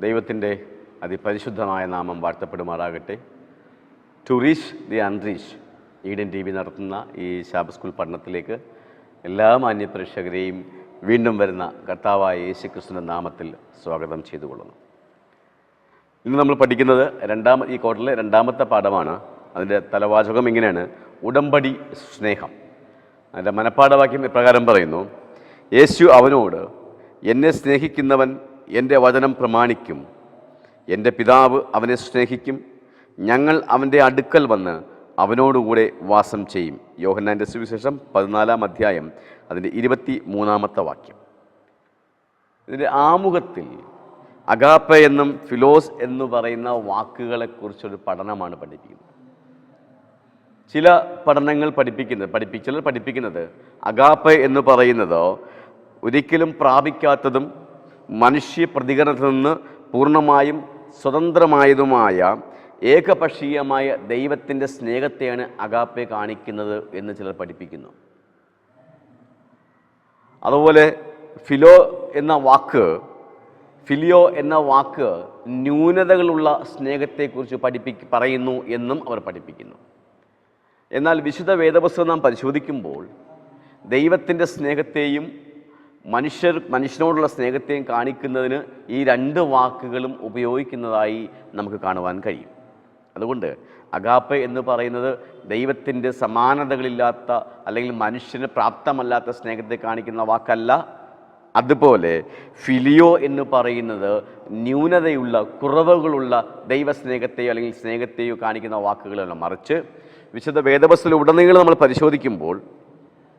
ദൈവത്തിൻ്റെ അതിപരിശുദ്ധമായ നാമം വാഴ്ത്തപ്പെടുമാറാകട്ടെ. To reach the unreached Eden TV നടത്തുന്ന ഈ ശാബത്ത് സ്കൂൾ പഠനത്തിലേക്ക് എല്ലാ മാന്യപ്രേക്ഷകരെയും വീണ്ടും വരുന്ന കർത്താവായ യേശുക്രിസ്തുവിൻ്റെ നാമത്തിൽ സ്വാഗതം ചെയ്തുകൊള്ളുന്നു. ഇന്ന് നമ്മൾ പഠിക്കുന്നത് ഈ കോട്ടിലെ രണ്ടാമത്തെ പാഠമാണ്. അതിൻ്റെ തലവാചകം ഇങ്ങനെയാണ്: ഉടമ്പടി സ്നേഹം. അതിൻ്റെ മനഃപ്പാഠവാക്യം ഇപ്രകാരം പറയുന്നു: യേശു അവനോട്, എന്നെ സ്നേഹിക്കുന്നവൻ എൻ്റെ വചനം പ്രമാണിക്കും, എൻ്റെ പിതാവ് അവനെ സ്നേഹിക്കും, ഞങ്ങൾ അവൻ്റെ അടുക്കൽ വന്ന് അവനോടുകൂടെ വാസം ചെയ്യും. യോഹന്നാൻ്റെ സുവിശേഷം 14-ാം അധ്യായം അതിൻ്റെ 23-ാമത്തെ വാക്യം. ഇതിൻ്റെ ആമുഖത്തിൽ അഗാപ്പെ എന്നും ഫിലോസ് എന്ന് പറയുന്ന വാക്കുകളെക്കുറിച്ചൊരു പഠനമാണ് പഠിപ്പിക്കുന്നത്. ചില പഠനങ്ങൾ ചിലർ പഠിപ്പിക്കുന്നത് അഗാപ്പെ എന്ന് പറയുന്നത് ഒരിക്കലും പ്രാപിക്കാത്തതും മനുഷ്യ പ്രതികരണത്തിൽ നിന്ന് പൂർണ്ണമായും സ്വതന്ത്രമായതുമായ ഏകപക്ഷീയമായ ദൈവത്തിൻ്റെ സ്നേഹത്തെയാണ് അഗാപ്പെ കാണിക്കുന്നത് എന്ന് ചിലർ പഠിപ്പിക്കുന്നു. അതുപോലെ ഫിലിയോ എന്ന വാക്ക് ന്യൂനതകളുള്ള സ്നേഹത്തെക്കുറിച്ച് പറയുന്നു എന്നും അവർ പഠിപ്പിക്കുന്നു. എന്നാൽ വിശുദ്ധ വേദപുസ്തകം നാം പരിശോധിക്കുമ്പോൾ ദൈവത്തിൻ്റെ സ്നേഹത്തെയും മനുഷ്യനോടുള്ള സ്നേഹത്തെയും കാണിക്കുന്നതിന് ഈ രണ്ട് വാക്കുകളും ഉപയോഗിക്കുന്നതായി നമുക്ക് കാണുവാൻ കഴിയും. അതുകൊണ്ട് അഗാപ്പെ എന്ന് പറയുന്നത് ദൈവത്തിൻ്റെ സമാനതകളില്ലാത്ത അല്ലെങ്കിൽ മനുഷ്യന് പ്രാപ്തമല്ലാത്ത സ്നേഹത്തെ കാണിക്കുന്ന വാക്കല്ല. അതുപോലെ ഫിലിയോ എന്ന് പറയുന്നത് ന്യൂനതയുള്ള, കുറവുകളുള്ള ദൈവസ്നേഹത്തെയോ അല്ലെങ്കിൽ സ്നേഹത്തെയോ കാണിക്കുന്ന വാക്കുകളല്ല. മറിച്ച് വിശുദ്ധ വേദപുസ്തകത്തിൽ ഉടനീളം നമ്മൾ പരിശോധിക്കുമ്പോൾ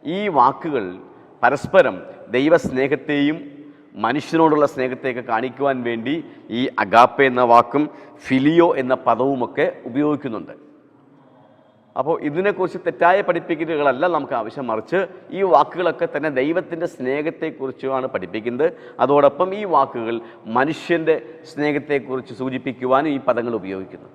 ഈ വാക്കുകൾ പരസ്പരം ദൈവസ്നേഹത്തെയും മനുഷ്യനോടുള്ള സ്നേഹത്തെയൊക്കെ കാണിക്കുവാൻ വേണ്ടി ഈ അഗാപ്പെ എന്ന വാക്കും ഫിലിയോ എന്ന പദവുമൊക്കെ ഉപയോഗിക്കുന്നുണ്ട്. അപ്പോൾ ഇതിനെക്കുറിച്ച് തെറ്റായ പഠിപ്പിക്കലുകളല്ല നമുക്ക് ആവശ്യം. മറിച്ച് ഈ വാക്കുകളൊക്കെ തന്നെ ദൈവത്തിൻ്റെ സ്നേഹത്തെക്കുറിച്ചാണ് പഠിപ്പിക്കുന്നത്. അതോടൊപ്പം ഈ വാക്കുകൾ മനുഷ്യൻ്റെ സ്നേഹത്തെക്കുറിച്ച് സൂചിപ്പിക്കുവാനും ഈ പദങ്ങൾ ഉപയോഗിക്കുന്നു.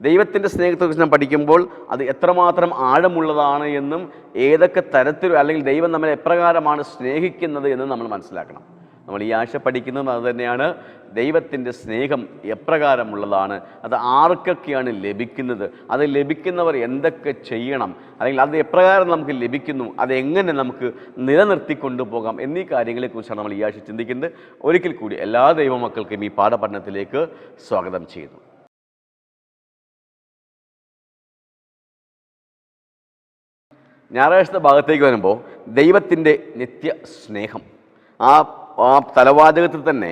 ദൈവത്തിൻ്റെ സ്നേഹത്തെക്കുറിച്ച് നാം പഠിക്കുമ്പോൾ അത് എത്രമാത്രം ആഴമുള്ളതാണ് എന്നും ഏതൊക്കെ തരത്തിൽ അല്ലെങ്കിൽ ദൈവം നമ്മളെ എപ്രകാരമാണ് സ്നേഹിക്കുന്നത് എന്നും നമ്മൾ മനസ്സിലാക്കണം. നമ്മൾ ഈ ആഴ്ച പഠിക്കുന്നത് അത് തന്നെയാണ്. ദൈവത്തിൻ്റെ സ്നേഹം എപ്രകാരമുള്ളതാണ്, അത് ആർക്കൊക്കെയാണ് ലഭിക്കുന്നത്, അത് ലഭിക്കുന്നവർ എന്തൊക്കെ ചെയ്യണം, അല്ലെങ്കിൽ അത് എപ്രകാരം നമുക്ക് ലഭിക്കുന്നു, അതെങ്ങനെ നമുക്ക് നിലനിർത്തിക്കൊണ്ടു പോകാം എന്നീ കാര്യങ്ങളെക്കുറിച്ചാണ് നമ്മൾ ഈ ആഴ്ച ചിന്തിക്കുന്നത്. ഒരിക്കൽ കൂടി എല്ലാ ദൈവമക്കൾക്കും ഈ പാഠപഠനത്തിലേക്ക് സ്വാഗതം ചെയ്യുന്നു. ഞായറാഴ്ചത്തെ ഭാഗത്തേക്ക് വരുമ്പോൾ ദൈവത്തിൻ്റെ നിത്യ സ്നേഹം, ആ തലവാചകത്തിൽ തന്നെ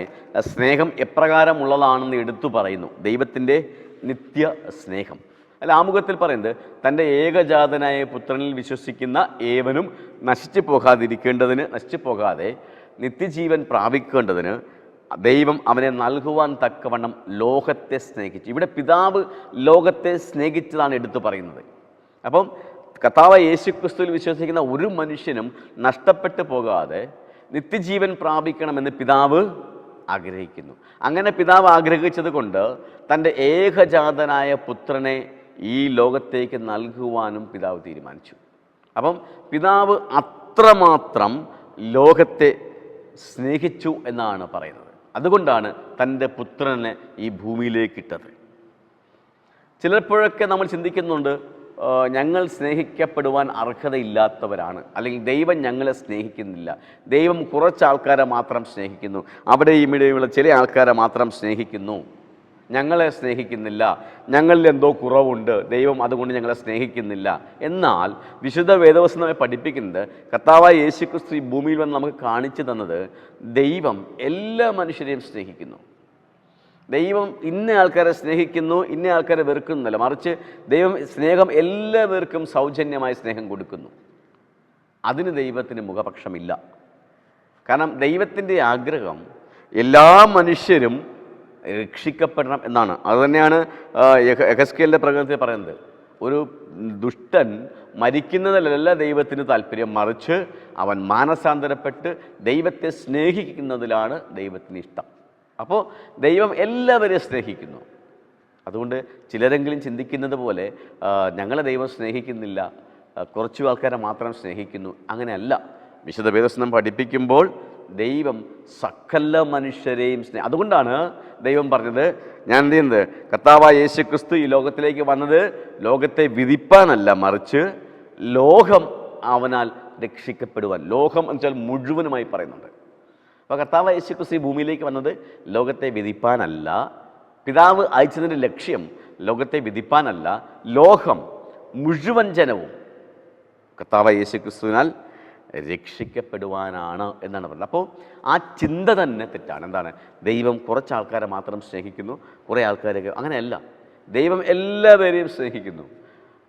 സ്നേഹം എപ്രകാരമുള്ളതാണെന്ന് എടുത്തു പറയുന്നു. ദൈവത്തിൻ്റെ നിത്യ സ്നേഹം അല്ല, ആമുഖത്തിൽ പറയുന്നത് തൻ്റെ ഏകജാതനായ പുത്രനിൽ വിശ്വസിക്കുന്ന ഏവനും നശിച്ചു പോകാതെ നിത്യജീവൻ പ്രാപിക്കേണ്ടതിന് ദൈവം അവനെ നൽകുവാൻ തക്കവണ്ണം ലോകത്തെ സ്നേഹിച്ചു. ഇവിടെ പിതാവ് ലോകത്തെ സ്നേഹിച്ചതാണ് എടുത്തു പറയുന്നത്. അപ്പം കർത്താവായ യേശുക്രിസ്തുവിൽ വിശ്വസിക്കുന്ന ഒരു മനുഷ്യനും നഷ്ടപ്പെട്ടു പോകാതെ നിത്യജീവൻ പ്രാപിക്കണമെന്ന് പിതാവ് ആഗ്രഹിക്കുന്നു. അങ്ങനെ പിതാവ് ആഗ്രഹിച്ചത് കൊണ്ട് തൻ്റെ ഏകജാതനായ പുത്രനെ ഈ ലോകത്തേക്ക് നൽകുവാനും പിതാവ് തീരുമാനിച്ചു. അപ്പം പിതാവ് അത്രമാത്രം ലോകത്തെ സ്നേഹിച്ചു എന്നാണ് പറയുന്നത്. അതുകൊണ്ടാണ് തൻ്റെ പുത്രനെ ഈ ഭൂമിയിലേക്ക് ഇട്ടത്. ചിലപ്പോഴൊക്കെ നമ്മൾ ചിന്തിക്കുന്നുണ്ട്, ഞങ്ങൾ സ്നേഹിക്കപ്പെടുവാൻ അർഹതയില്ലാത്തവരാണ്, അല്ലെങ്കിൽ ദൈവം ഞങ്ങളെ സ്നേഹിക്കുന്നില്ല, ദൈവം കുറച്ച് ആൾക്കാരെ മാത്രം സ്നേഹിക്കുന്നു, അവിടെയും ഇവിടെയുള്ള ചില ആൾക്കാരെ മാത്രം സ്നേഹിക്കുന്നു, ഞങ്ങളെ സ്നേഹിക്കുന്നില്ല, ഞങ്ങളിൽ എന്തോ കുറവുണ്ട്, ദൈവം അതുകൊണ്ട് ഞങ്ങളെ സ്നേഹിക്കുന്നില്ല. എന്നാൽ വിശുദ്ധ വേദപുസ്തകം നമ്മെ പഠിപ്പിക്കുന്നത്, കർത്താവായ യേശുക്രിസ്തു ഈ ഭൂമിയിൽ വന്ന് നമുക്ക് കാണിച്ചു തന്നത് ദൈവം എല്ലാ മനുഷ്യരെയും സ്നേഹിക്കുന്നു. ദൈവം ഇന്ന ആൾക്കാരെ സ്നേഹിക്കുന്നു, ഇന്ന ആൾക്കാരെ വെറുക്കുന്നില്ല, മറിച്ച് ദൈവം സ്നേഹം എല്ലാവർക്കും സൗജന്യമായ സ്നേഹം കൊടുക്കുന്നു. അതിന് ദൈവത്തിന് മുഖപക്ഷമില്ല. കാരണം ദൈവത്തിൻ്റെ ആഗ്രഹം എല്ലാ മനുഷ്യരും രക്ഷിക്കപ്പെടണം എന്നാണ്. അതുതന്നെയാണ് യെഹെസ്കേലിൻ്റെ പ്രകടനത്തിൽ പറയുന്നത്. ഒരു ദുഷ്ടൻ മരിക്കുന്നതിലല്ല ദൈവത്തിന് താല്പര്യം, മറിച്ച് അവൻ മാനസാന്തരപ്പെട്ട് ദൈവത്തെ സ്നേഹിക്കുന്നതിലാണ് ദൈവത്തിന് ഇഷ്ടം. അപ്പോൾ ദൈവം എല്ലാവരെയും സ്നേഹിക്കുന്നു. അതുകൊണ്ട് ചിലരെങ്കിലും ചിന്തിക്കുന്നത് പോലെ ഞങ്ങളെ ദൈവം സ്നേഹിക്കുന്നില്ല, കുറച്ചു ആൾക്കാരെ മാത്രം സ്നേഹിക്കുന്നു, അങ്ങനെയല്ല. വിശുദ്ധ വേദവചനം പഠിപ്പിക്കുമ്പോൾ ദൈവം സകല മനുഷ്യരെയും അതുകൊണ്ടാണ് ദൈവം പറഞ്ഞത്, ഞാൻ എന്ത് ചെയ്യുന്നത്, കർത്താവായ യേശു ക്രിസ്തു ഈ ലോകത്തിലേക്ക് വന്നത് ലോകത്തെ വിധിപ്പാനല്ല, മറിച്ച് ലോകം അവനാൽ രക്ഷിക്കപ്പെടുവാൻ. ലോകം എന്ന് വെച്ചാൽ മുഴുവനുമായി പറയുന്നുണ്ട്. അപ്പോൾ കർത്താവായ യേശു ക്രിസ്തു ഈ ഭൂമിയിലേക്ക് വന്നത് ലോകത്തെ വിധിപ്പാനല്ല. പിതാവ് അയച്ചതിൻ്റെ ലക്ഷ്യം ലോകത്തെ വിധിപ്പാനല്ല, ലോകം മുഴുവൻ ജനവും കർത്താവായ യേശു ക്രിസ്തുവിനാൽ രക്ഷിക്കപ്പെടുവാനാണ് എന്നാണ് പറയുന്നത്. അപ്പോൾ ആ ചിന്ത തന്നെ തെറ്റാണ്. എന്താണ്, ദൈവം കുറച്ച് ആൾക്കാരെ മാത്രം സ്നേഹിക്കുന്നു, കുറേ ആൾക്കാരൊക്കെ അങ്ങനെയല്ല. ദൈവം എല്ലാവരെയും സ്നേഹിക്കുന്നു.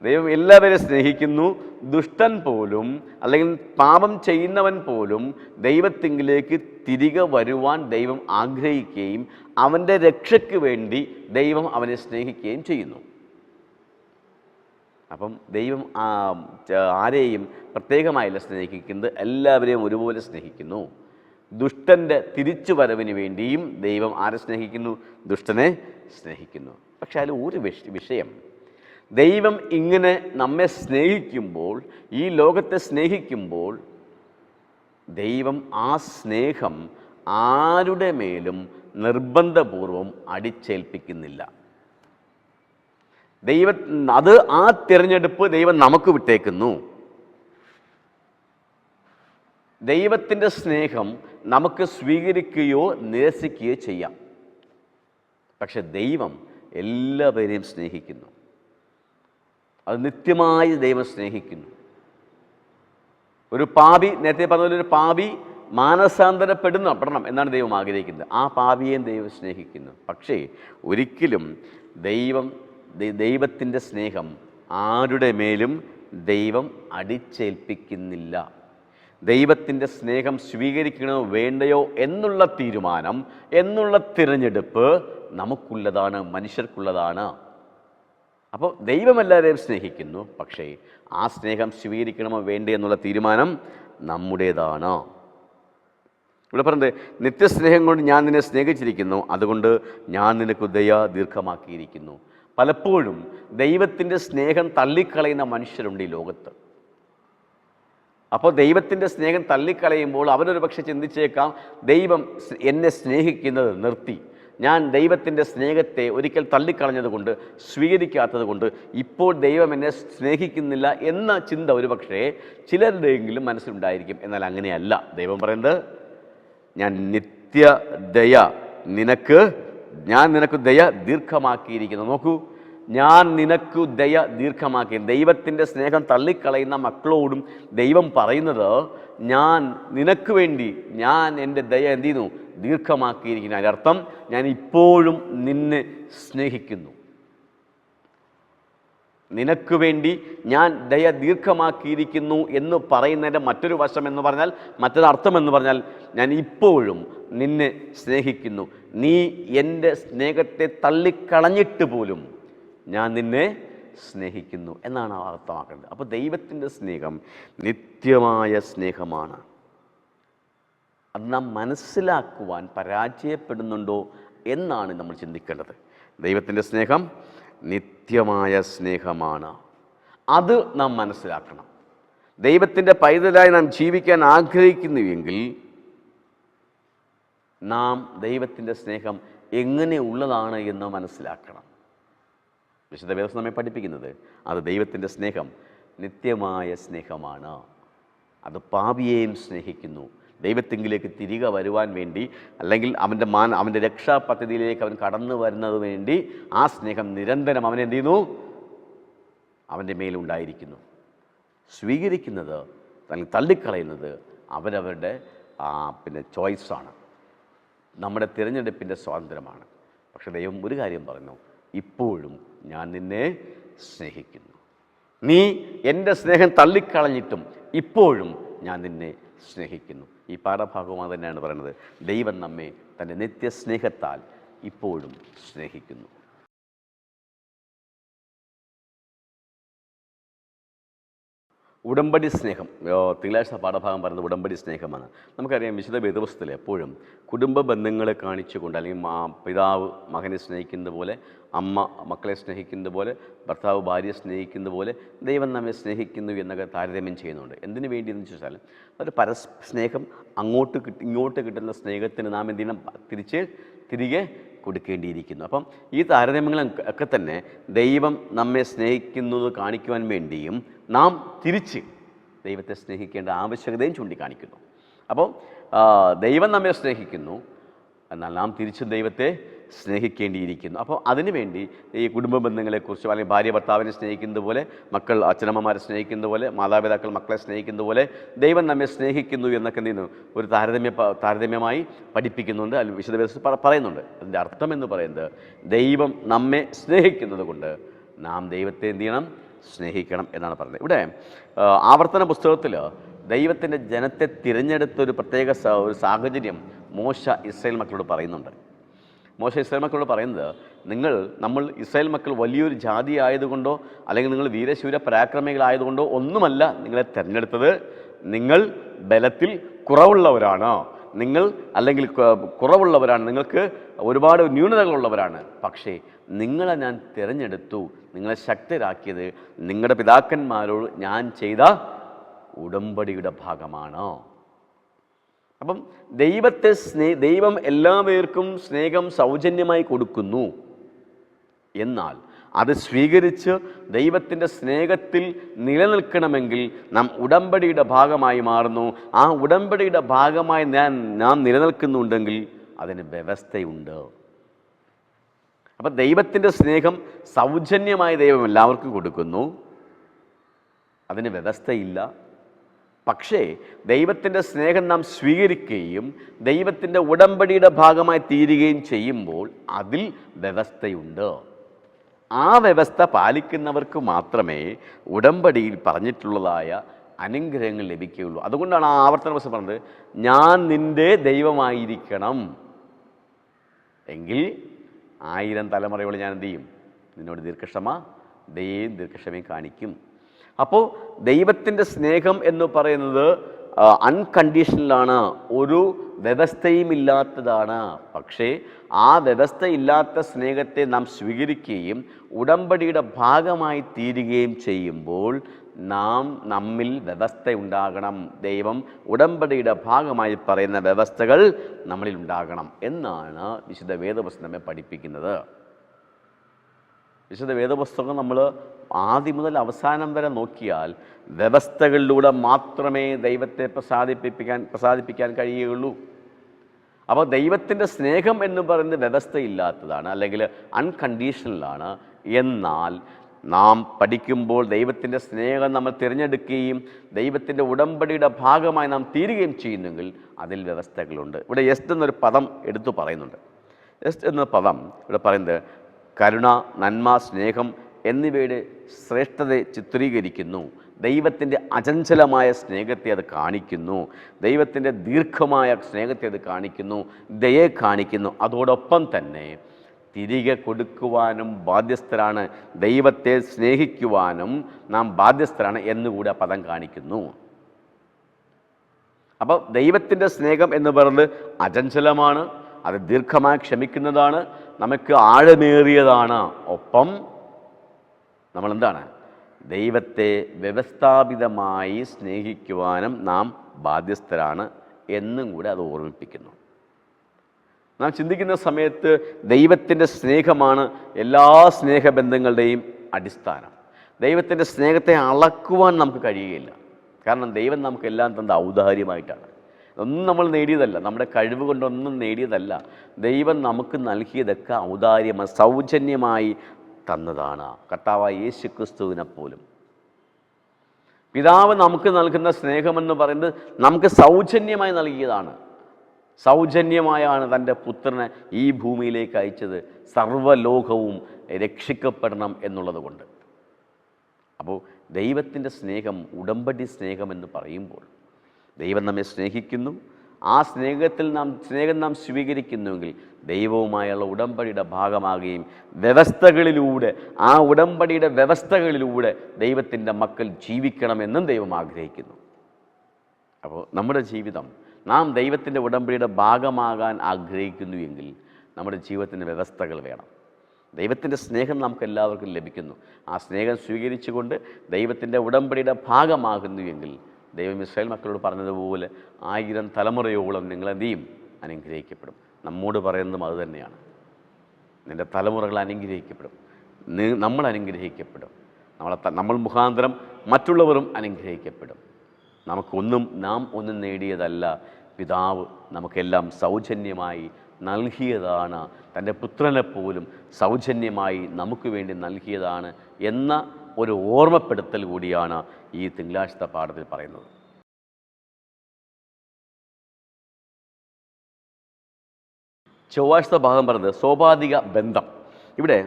ദൈവം എല്ലാവരെയും സ്നേഹിക്കുന്നു. ദുഷ്ടൻ പോലും അല്ലെങ്കിൽ പാപം ചെയ്യുന്നവൻ പോലും ദൈവത്തിങ്കിലേക്ക് തിരികെ വരുവാൻ ദൈവം ആഗ്രഹിക്കുകയും അവൻ്റെ രക്ഷയ്ക്ക് വേണ്ടി ദൈവം അവനെ സ്നേഹിക്കുകയും ചെയ്യുന്നു. അപ്പം ദൈവം ആരെയും പ്രത്യേകമായല്ല സ്നേഹിക്കുന്നത്, എല്ലാവരെയും ഒരുപോലെ സ്നേഹിക്കുന്നു. ദുഷ്ടൻ്റെ തിരിച്ചു വരവിന് വേണ്ടിയും ദൈവം ആരെ സ്നേഹിക്കുന്നു? ദുഷ്ടനെ സ്നേഹിക്കുന്നു. പക്ഷെ അതിൽ ഒരു വിഷയം, ദൈവം ഇങ്ങനെ നമ്മെ സ്നേഹിക്കുമ്പോൾ, ഈ ലോകത്തെ സ്നേഹിക്കുമ്പോൾ, ദൈവം ആ സ്നേഹം ആരുടെ മേലും നിർബന്ധപൂർവം അടിച്ചേൽപ്പിക്കുന്നില്ല. അത് ആ തിരഞ്ഞെടുപ്പ് ദൈവം നമുക്ക് വിട്ടേക്കുന്നു. ദൈവത്തിൻ്റെ സ്നേഹം നമുക്ക് സ്വീകരിക്കുകയോ നിരസിക്കുകയോ ചെയ്യാം. പക്ഷെ ദൈവം എല്ലാവരെയും സ്നേഹിക്കുന്നു. അത് നിത്യമായി ദൈവം സ്നേഹിക്കുന്നു. ഒരു പാപി, നേരത്തെ പറഞ്ഞ ഒരു പാപി മാനസാന്തരപ്പെടണം എന്നാണ് ദൈവം ആഗ്രഹിക്കുന്നത്. ആ പാപിയെയും ദൈവം സ്നേഹിക്കുന്നു. പക്ഷേ ഒരിക്കലും ദൈവത്തിൻ്റെ സ്നേഹം ആരുടെ മേലും ദൈവം അടിച്ചേൽപ്പിക്കുന്നില്ല. ദൈവത്തിൻ്റെ സ്നേഹം സ്വീകരിക്കണോ വേണ്ടയോ എന്നുള്ള തീരുമാനം, എന്നുള്ള തിരഞ്ഞെടുപ്പ് നമുക്കുള്ളതാണ്, മനുഷ്യർക്കുള്ളതാണ്. അപ്പോൾ ദൈവം എല്ലാവരെയും സ്നേഹിക്കുന്നു. പക്ഷേ ആ സ്നേഹം സ്വീകരിക്കണമോ വേണ്ടേ എന്നുള്ള തീരുമാനം നമ്മുടേതാണ്. ഇവിടെ പറഞ്ഞത്, നിത്യസ്നേഹം കൊണ്ട് ഞാൻ നിന്നെ സ്നേഹിച്ചിരിക്കുന്നു, അതുകൊണ്ട് ഞാൻ നിനക്ക് ദയ ദീർഘമാക്കിയിരിക്കുന്നു. പലപ്പോഴും ദൈവത്തിൻ്റെ സ്നേഹം തള്ളിക്കളയുന്ന മനുഷ്യരുണ്ട് ഈ ലോകത്ത്. അപ്പോൾ ദൈവത്തിൻ്റെ സ്നേഹം തള്ളിക്കളയുമ്പോൾ അവരൊരു പക്ഷെ ചിന്തിച്ചേക്കാം, ദൈവം എന്നെ സ്നേഹിക്കുന്നത് നിർത്തി, ഞാൻ ദൈവത്തിൻ്റെ സ്നേഹത്തെ ഒരിക്കൽ തള്ളിക്കളഞ്ഞത് കൊണ്ട്, സ്വീകരിക്കാത്തത് കൊണ്ട് ഇപ്പോൾ ദൈവം എന്നെ സ്നേഹിക്കുന്നില്ല എന്ന ചിന്ത ഒരു പക്ഷേ ചിലരുടെയെങ്കിലും മനസ്സിലുണ്ടായിരിക്കും. എന്നാൽ അങ്ങനെയല്ല. ദൈവം പറയുന്നത്, ഞാൻ നിനക്ക് ദയ ദീർഘമാക്കിയിരിക്കുന്നു. നോക്കൂ, ഞാൻ നിനക്ക് ദയ ദീർഘമാക്കി. ദൈവത്തിൻ്റെ സ്നേഹം തള്ളിക്കളയുന്ന മക്കളോടും ദൈവം പറയുന്നത്, ഞാൻ നിനക്ക് വേണ്ടി ഞാൻ എൻ്റെ ദയ എന്ത് ചെയ്യുന്നു? ദീർഘമാക്കിയിരിക്കുന്നു. അതിനർത്ഥം ഞാൻ ഇപ്പോഴും നിന്നെ സ്നേഹിക്കുന്നു. നിനക്ക് വേണ്ടി ഞാൻ ദയ ദീർഘമാക്കിയിരിക്കുന്നു എന്ന് പറയുന്നതിൻ്റെ മറ്റൊരു വശം എന്ന് പറഞ്ഞാൽ, മറ്റൊരർത്ഥം എന്ന് പറഞ്ഞാൽ, ഞാൻ ഇപ്പോഴും നിന്നെ സ്നേഹിക്കുന്നു. നീ എൻ്റെ സ്നേഹത്തെ തള്ളിക്കളഞ്ഞിട്ട് പോലും ഞാൻ നിന്നെ സ്നേഹിക്കുന്നു എന്നാണ് അർത്ഥമാക്കേണ്ടത്. അപ്പോൾ ദൈവത്തിൻ്റെ സ്നേഹം നിത്യമായ സ്നേഹമാണ്. അത് നാം മനസ്സിലാക്കുവാൻ പരാജയപ്പെടുന്നുണ്ടോ എന്നാണ് നമ്മൾ ചിന്തിക്കേണ്ടത്. ദൈവത്തിൻ്റെ സ്നേഹം നിത്യമായ സ്നേഹമാണ്. അത് നാം മനസ്സിലാക്കണം. ദൈവത്തിൻ്റെ പൈതലായി നാം ജീവിക്കാൻ ആഗ്രഹിക്കുന്നുവെങ്കിൽ നാം ദൈവത്തിൻ്റെ സ്നേഹം എങ്ങനെയുള്ളതാണ് എന്ന് മനസ്സിലാക്കണം. വിശുദ്ധ വേദം നമ്മെ പഠിപ്പിക്കുന്നത്, അത് ദൈവത്തിൻ്റെ സ്നേഹം നിത്യമായ സ്നേഹമാണ്. അത് പാപിയെയും സ്നേഹിക്കുന്നു. ദൈവത്തിങ്കിലേക്ക് തിരികെ വരുവാൻ വേണ്ടി, അല്ലെങ്കിൽ അവൻ്റെ രക്ഷാ പദ്ധതിയിലേക്ക് അവൻ കടന്നു വരുന്നത് വേണ്ടി ആ സ്നേഹം നിരന്തരം അവനെ എന്ത് ചെയ്യുന്നു? അവൻ്റെ മേലുണ്ടായിരിക്കുന്നു. സ്വീകരിക്കുന്നത് അല്ലെങ്കിൽ തള്ളിക്കളയുന്നത് അവരവരുടെ ചോയ്സാണ്, നമ്മുടെ തിരഞ്ഞെടുപ്പിൻ്റെ സ്വാതന്ത്ര്യമാണ്. പക്ഷെ ദൈവം ഒരു കാര്യം പറഞ്ഞു, ഇപ്പോഴും ഞാൻ നിന്നെ സ്നേഹിക്കുന്നു. നീ എൻ്റെ സ്നേഹം തള്ളിക്കളഞ്ഞിട്ടും ഇപ്പോഴും ഞാൻ നിന്നെ സ്നേഹിക്കുന്നു. ഈ പാഠഭാഗവും തന്നെയാണ് പറയുന്നത്, ദൈവം നമ്മെ തൻ്റെ നിത്യസ്നേഹത്താൽ ഇപ്പോഴും സ്നേഹിക്കുന്നു. ഉടമ്പടി സ്നേഹം, തിങ്കളാഴ്ച പാഠഭാഗം പറയുന്നത് ഉടമ്പടി സ്നേഹമാണ്. നമുക്കറിയാം, വിശുദ്ധ വേദപുസ്തകത്തിൽ എപ്പോഴും കുടുംബ ബന്ധങ്ങളെ കാണിച്ചുകൊണ്ട്, അല്ലെങ്കിൽ പിതാവ് മകനെ സ്നേഹിക്കുന്നത് പോലെ അമ്മ മക്കളെ സ്നേഹിക്കുന്നത് പോലെ, ഭർത്താവ് ഭാര്യയെ സ്നേഹിക്കുന്നത് പോലെ ദൈവം നമ്മെ സ്നേഹിക്കുന്നു എന്നൊക്കെ താരതമ്യം ചെയ്യുന്നുണ്ട്. എന്തിനു വേണ്ടിയെന്ന് ചോദിച്ചാൽ ഒരു സ്നേഹം ഇങ്ങോട്ട് കിട്ടുന്ന സ്നേഹത്തിന് നാം എന്തിനും തിരികെ കൊടുക്കേണ്ടിയിരിക്കുന്നു. അപ്പം ഈ താരതമ്യങ്ങളൊക്കെ തന്നെ ദൈവം നമ്മെ സ്നേഹിക്കുന്നത് കാണിക്കുവാൻ വേണ്ടിയും നാം തിരിച്ച് ദൈവത്തെ സ്നേഹിക്കേണ്ട ആവശ്യകതയും ചൂണ്ടിക്കാണിക്കുന്നു. അപ്പോൾ ദൈവം നമ്മെ സ്നേഹിക്കുന്നു, എന്നാൽ നാം തിരിച്ചും ദൈവത്തെ സ്നേഹിക്കേണ്ടിയിരിക്കുന്നു. അപ്പോൾ അതിനുവേണ്ടി ഈ കുടുംബ ബന്ധങ്ങളെക്കുറിച്ചും അല്ലെങ്കിൽ ഭാര്യ ഭർത്താവിനെ സ്നേഹിക്കുന്നത് പോലെ, മക്കൾ അച്ഛനമ്മമാരെ സ്നേഹിക്കുന്നത് പോലെ, മാതാപിതാക്കൾ മക്കളെ സ്നേഹിക്കുന്നത് പോലെ ദൈവം നമ്മെ സ്നേഹിക്കുന്നു എന്നൊക്കെ എന്ത് ചെയ്യുന്നു, ഒരു താരതമ്യമായി പഠിപ്പിക്കുന്നുണ്ട്, അല്ലെങ്കിൽ വിശുദ്ധ പറയുന്നുണ്ട്. അതിൻ്റെ അർത്ഥം എന്ന് പറയുന്നത് ദൈവം നമ്മെ സ്നേഹിക്കുന്നത് കൊണ്ട് നാം ദൈവത്തെ എന്ത് ചെയ്യണം, സ്നേഹിക്കണം എന്നാണ് പറയുന്നത്. ഇവിടെ ആവർത്തന പുസ്തകത്തിൽ ദൈവത്തിൻ്റെ ജനത്തെ തിരഞ്ഞെടുത്ത ഒരു പ്രത്യേക ഒരു സാഹചര്യം മോശ ഇസ്രായേൽ മക്കളോട് പറയുന്നുണ്ട്. മോശ ഇസ്രായേൽ മക്കളോട് പറയുന്നത്, നമ്മൾ ഇസ്രായേൽ മക്കൾ വലിയൊരു ജാതി ആയതുകൊണ്ടോ അല്ലെങ്കിൽ നിങ്ങൾ വീരശൂര പരാക്രമികളായതുകൊണ്ടോ ഒന്നുമല്ല നിങ്ങളെ തിരഞ്ഞെടുത്തത്. നിങ്ങൾ ബലത്തിൽ കുറവുള്ളവരാണ്, നിങ്ങൾക്ക് ഒരുപാട് ന്യൂനതകളുള്ളവരാണ്. പക്ഷേ നിങ്ങളെ ഞാൻ തിരഞ്ഞെടുത്തു, നിങ്ങളെ ശക്തരാക്കിയത് നിങ്ങളുടെ പിതാക്കന്മാരോട് ഞാൻ ചെയ്ത ഉടമ്പടിയുടെ ഭാഗമാണ്. അപ്പം ദൈവം എല്ലാവർക്കും സ്നേഹം സൗജന്യമായി കൊടുക്കുന്നു. എന്നാൽ അത് സ്വീകരിച്ച് ദൈവത്തിൻ്റെ സ്നേഹത്തിൽ നിലനിൽക്കണമെങ്കിൽ നാം ഉടമ്പടിയുടെ ഭാഗമായി മാറുന്നു. ആ ഉടമ്പടിയുടെ ഭാഗമായി നാം നിലനിൽക്കുന്നുണ്ടെങ്കിൽ അതിന് വ്യവസ്ഥയുണ്ട്. അപ്പം ദൈവത്തിൻ്റെ സ്നേഹം സൗജന്യമായി ദൈവം എല്ലാവർക്കും കൊടുക്കുന്നു, അതിന് വ്യവസ്ഥയില്ല. പക്ഷേ ദൈവത്തിൻ്റെ സ്നേഹം നാം സ്വീകരിക്കുകയും ദൈവത്തിൻ്റെ ഉടമ്പടിയുടെ ഭാഗമായി തീരുകയും ചെയ്യുമ്പോൾ അതിൽ വ്യവസ്ഥയുണ്ട്. ആ വ്യവസ്ഥ പാലിക്കുന്നവർക്ക് മാത്രമേ ഉടമ്പടിയിൽ പറഞ്ഞിട്ടുള്ളതായ അനുഗ്രഹങ്ങൾ ലഭിക്കുകയുള്ളൂ. അതുകൊണ്ടാണ് ആ ആവർത്തന പുസ്തകം പറഞ്ഞത്, ഞാൻ നിൻ്റെ ദൈവമായിരിക്കണം എങ്കിൽ 1000 തലമുറയോളം ഞാൻ എന്ത് ചെയ്യും, നിന്നോട് ദീർഘക്ഷമയും കാണിക്കും. അപ്പോൾ ദൈവത്തിൻ്റെ സ്നേഹം എന്ന് പറയുന്നത് അൺകണ്ടീഷണലാണ്, ഒരു വ്യവസ്ഥയും ഇല്ലാത്തതാണ്. പക്ഷേ ആ വ്യവസ്ഥയില്ലാത്ത സ്നേഹത്തെ നാം സ്വീകരിക്കുകയും ഉടമ്പടിയുടെ ഭാഗമായി തീരുകയും ചെയ്യുമ്പോൾ നമ്മിൽ വ്യവസ്ഥയുണ്ടാകണം. ദൈവം ഉടമ്പടിയുടെ ഭാഗമായി പറയുന്ന വ്യവസ്ഥകൾ നമ്മളിൽ ഉണ്ടാകണം എന്നാണ് വിശുദ്ധ വേദപുസ്തകം നമ്മെ പഠിപ്പിക്കുന്നത്. വിശുദ്ധ വേദപുസ്തകം നമ്മൾ ആദ്യം മുതൽ അവസാനം വരെ നോക്കിയാൽ വ്യവസ്ഥകളിലൂടെ മാത്രമേ ദൈവത്തെ പ്രസാദിപ്പിക്കാൻ കഴിയുകയുള്ളൂ. അപ്പോൾ ദൈവത്തിൻ്റെ സ്നേഹം എന്ന് പറയുന്നത് വ്യവസ്ഥയില്ലാത്തതാണ്, അല്ലെങ്കിൽ അൺകണ്ടീഷണലാണ്. എന്നാൽ നാം പഠിക്കുമ്പോൾ ദൈവത്തിൻ്റെ സ്നേഹം നമ്മൾ തിരഞ്ഞെടുക്കുകയും ദൈവത്തിൻ്റെ ഉടമ്പടിയുടെ ഭാഗമായി നാം തീരുകയും ചെയ്യുന്നെങ്കിൽ അതിൽ വ്യവസ്ഥകളുണ്ട്. ഇവിടെ എസ്റ്റ് എന്നൊരു പദം എടുത്തു പറയുന്നുണ്ട്. എസ്റ്റ് എന്ന പദം ഇവിടെ പറയുന്നത് കരുണ, നന്മ, സ്നേഹം എന്നിവയുടെ ശ്രേഷ്ഠതയെ ചിത്രീകരിക്കുന്നു. ദൈവത്തിൻ്റെ അചഞ്ചലമായ സ്നേഹത്തെ അത് കാണിക്കുന്നു, ദൈവത്തിൻ്റെ ദീർഘമായ സ്നേഹത്തെ അത് കാണിക്കുന്നു, ദയെ കാണിക്കുന്നു. അതോടൊപ്പം തന്നെ തിരികെ കൊടുക്കുവാനും ബാധ്യസ്ഥരാണ്, ദൈവത്തെ സ്നേഹിക്കുവാനും നാം ബാധ്യസ്ഥരാണ് എന്നുകൂടി ആ പദം കാണിക്കുന്നു. അപ്പോൾ ദൈവത്തിൻ്റെ സ്നേഹം എന്ന് പറയുന്നത് അചഞ്ചലമാണ്, അത് ദീർഘമായി ക്ഷമിക്കുന്നതാണ്, നമുക്ക് ആഴമേറിയതാണ്. ഒപ്പം നമ്മളെന്താണ്, ദൈവത്തെ വ്യവസ്ഥാപിതമായി സ്നേഹിക്കുവാനും നാം ബാധ്യസ്ഥരാണ് എന്നും കൂടെ അത് ഓർമ്മിപ്പിക്കുന്നു. നാം ചിന്തിക്കുന്ന സമയത്ത് ദൈവത്തിൻ്റെ സ്നേഹമാണ് എല്ലാ സ്നേഹബന്ധങ്ങളുടെയും അടിസ്ഥാനം. ദൈവത്തിൻ്റെ സ്നേഹത്തെ അളക്കുവാൻ നമുക്ക് കഴിയുകയില്ല. കാരണം ദൈവം നമുക്കെല്ലാം തന്ന ഔദാര്യമായിട്ടാണ്. ഒന്നും നമ്മൾ നേടിയതല്ല, നമ്മുടെ കഴിവ് കൊണ്ടൊന്നും നേടിയതല്ല. ദൈവം നമുക്ക് നൽകിയതൊക്കെ ഔദാര്യമായി സൗജന്യമായി തന്നതാണ്. കർത്താവായ യേശു ക്രിസ്തുവിനെ പോലും പിതാവ് നമുക്ക് നൽകുന്ന സ്നേഹമെന്ന് പറയുന്നത് നമുക്ക് സൗജന്യമായി നൽകിയതാണ്. സൗജന്യമായാണ് തൻ്റെ പുത്രനെ ഈ ഭൂമിയിലേക്ക് അയച്ചത്, സർവ്വലോകവും രക്ഷിക്കപ്പെടണം എന്നുള്ളത് കൊണ്ട്. അപ്പോൾ ദൈവത്തിൻ്റെ സ്നേഹം, ഉടമ്പടി സ്നേഹമെന്ന് പറയുമ്പോൾ ദൈവം നമ്മെ സ്നേഹിക്കുന്നു. ആ സ്നേഹം നാം സ്വീകരിക്കുന്നുവെങ്കിൽ ദൈവവുമായുള്ള ഉടമ്പടിയുടെ ഭാഗമാകുകയും വ്യവസ്ഥകളിലൂടെ, ആ ഉടമ്പടിയുടെ വ്യവസ്ഥകളിലൂടെ ദൈവത്തിൻ്റെ മക്കൾ ജീവിക്കണമെന്നും ദൈവം ആഗ്രഹിക്കുന്നു. അപ്പോൾ നമ്മുടെ ജീവിതം, നാം ദൈവത്തിൻ്റെ ഉടമ്പടിയുടെ ഭാഗമാകാൻ ആഗ്രഹിക്കുന്നു എങ്കിൽ നമ്മുടെ ജീവിതത്തിൻ്റെ വ്യവസ്ഥകൾ വേണം. ദൈവത്തിൻ്റെ സ്നേഹം നമുക്ക് എല്ലാവർക്കും ലഭിക്കുന്നു. ആ സ്നേഹം സ്വീകരിച്ചുകൊണ്ട് ദൈവത്തിൻ്റെ ഉടമ്പടിയുടെ ഭാഗമാകുന്നു എങ്കിൽ ദൈവം ഇസ്രായേൽ മക്കളോട് പറഞ്ഞതുപോലെ 1000 തലമുറയോളം നിങ്ങളെന്ത് ചെയ്യും? അനുഗ്രഹിക്കപ്പെടും. നമ്മോട് പറയുന്നതും അതുതന്നെയാണ്. നിൻ്റെ തലമുറകൾ അനുഗ്രഹിക്കപ്പെടും, നമ്മൾ അനുഗ്രഹിക്കപ്പെടും, നമ്മൾ മുഖാന്തരം മറ്റുള്ളവരും അനുഗ്രഹിക്കപ്പെടും. നാം ഒന്നും നേടിയതല്ല, പിതാവ് നമുക്കെല്ലാം സൗജന്യമായി നൽകിയതാണ്. തൻ്റെ പുത്രനെ പോലും സൗജന്യമായി നമുക്ക് വേണ്ടി നൽകിയതാണ് എന്ന ഒരു ഓർമ്മപ്പെടുത്തൽ കൂടിയാണ് ഈ തിങ്കളാഴ്ചത്തെ പാഠത്തിൽ പറയുന്നത്. ചൊവ്വാഴ്ചത്തെ ഭാഗം പറയുന്നത് സോപാധിക ബന്ധം. ഇവിടെ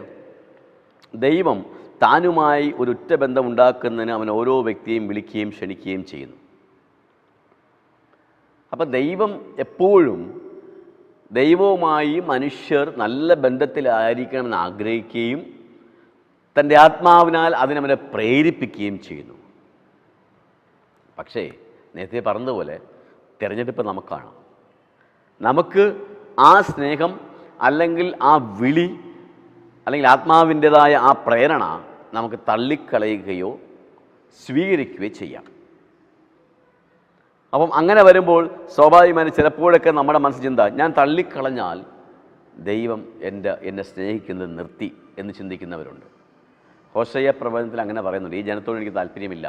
ദൈവം താനുമായി ഒരു ഉറ്റ ബന്ധം ഉണ്ടാക്കുന്നതിന് അവൻ ഓരോ വ്യക്തിയെയും വിളിക്കുകയും ക്ഷണിക്കുകയും ചെയ്യുന്നു. അപ്പം ദൈവം എപ്പോഴും ദൈവവുമായി മനുഷ്യർ നല്ല ബന്ധത്തിലായിരിക്കണമെന്ന് ആഗ്രഹിക്കുകയും തൻ്റെ ആത്മാവിനാൽ അതിനവനെ പ്രേരിപ്പിക്കുകയും ചെയ്യുന്നു. പക്ഷേ നേരത്തെ പറഞ്ഞതുപോലെ തിരഞ്ഞെടുപ്പ് നമുക്കാണ്. നമുക്ക് ആ സ്നേഹം അല്ലെങ്കിൽ ആ വിളി അല്ലെങ്കിൽ ആത്മാവിൻ്റെതായ ആ പ്രേരണ നമുക്ക് തള്ളിക്കളയുകയോ സ്വീകരിക്കുകയോ ചെയ്യാം. അപ്പം അങ്ങനെ വരുമ്പോൾ സ്വാഭാവികമായി ചിലപ്പോഴൊക്കെ നമ്മുടെ മനസ്സ് ചിന്ത, ഞാൻ തള്ളിക്കളഞ്ഞാൽ ദൈവം എന്നെ സ്നേഹിക്കുന്നത് നിർത്തി എന്ന് ചിന്തിക്കുന്നവരുണ്ട്. ഹോശയ്യ പ്രവചനത്തിൽ അങ്ങനെ പറയുന്നുണ്ട്, ഈ ജനത്തോട് എനിക്ക് താല്പര്യമില്ല,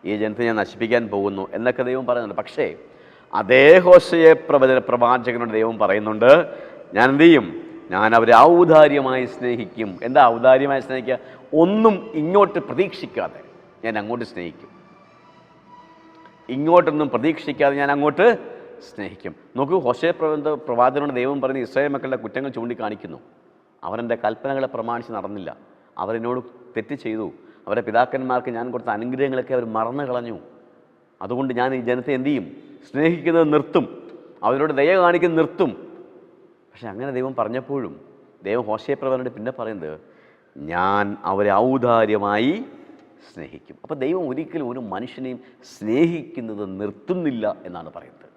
ഈ ജനത്തെ ഞാൻ നശിപ്പിക്കാൻ പോകുന്നു എന്നൊക്കെ ദൈവം പറയുന്നുണ്ട്. പക്ഷേ അതേ ഹോശയ്യ പ്രവാചകനോട് ദൈവം പറയുന്നുണ്ട്, ഞാൻ എന്ത് ചെയ്യും? ഞാൻ അവരെ ഔദാര്യമായി സ്നേഹിക്കും. എന്താ ഔദാര്യമായി സ്നേഹിക്കുക? ഒന്നും ഇങ്ങോട്ട് പ്രതീക്ഷിക്കാതെ ഞാൻ അങ്ങോട്ട് സ്നേഹിക്കും. ഇങ്ങോട്ടൊന്നും പ്രതീക്ഷിക്കാതെ ഞാൻ അങ്ങോട്ട് സ്നേഹിക്കും. നോക്കൂ, ഹോശയ്യ പ്രവാചകനോട് ദൈവം പറഞ്ഞ് ഇസ്രായേൽ മക്കളുടെ കുറ്റങ്ങൾ ചൂണ്ടിക്കാണിക്കുന്നു. അവരെൻ്റെ കൽപ്പനകളെ പ്രമാണിച്ച് നടന്നില്ല, അവരെന്നോട് തെറ്റ് ചെയ്തു, അവരുടെ പിതാക്കന്മാർക്ക് ഞാൻ കൊടുത്ത അനുഗ്രഹങ്ങളൊക്കെ അവർ മറന്നു കളഞ്ഞു. അതുകൊണ്ട് ഞാൻ ഈ ജനത്തെ എന്തു ചെയ്യും? സ്നേഹിക്കുന്നത് നിർത്തും, അവരോട് ദയ കാണിക്കുന്നത് നിർത്തും. പക്ഷെ അങ്ങനെ ദൈവം പറഞ്ഞപ്പോഴും ദൈവം ഹോശയ്യ പ്രവചനോട് പിന്നെ പറയുന്നത്, ഞാൻ അവരെ ഔദാര്യമായി സ്നേഹിക്കും. അപ്പോൾ ദൈവം ഒരിക്കലും ഒരു മനുഷ്യനെയും സ്നേഹിക്കുന്നത് നിർത്തുന്നില്ല എന്നാണ് പറയുന്നത്.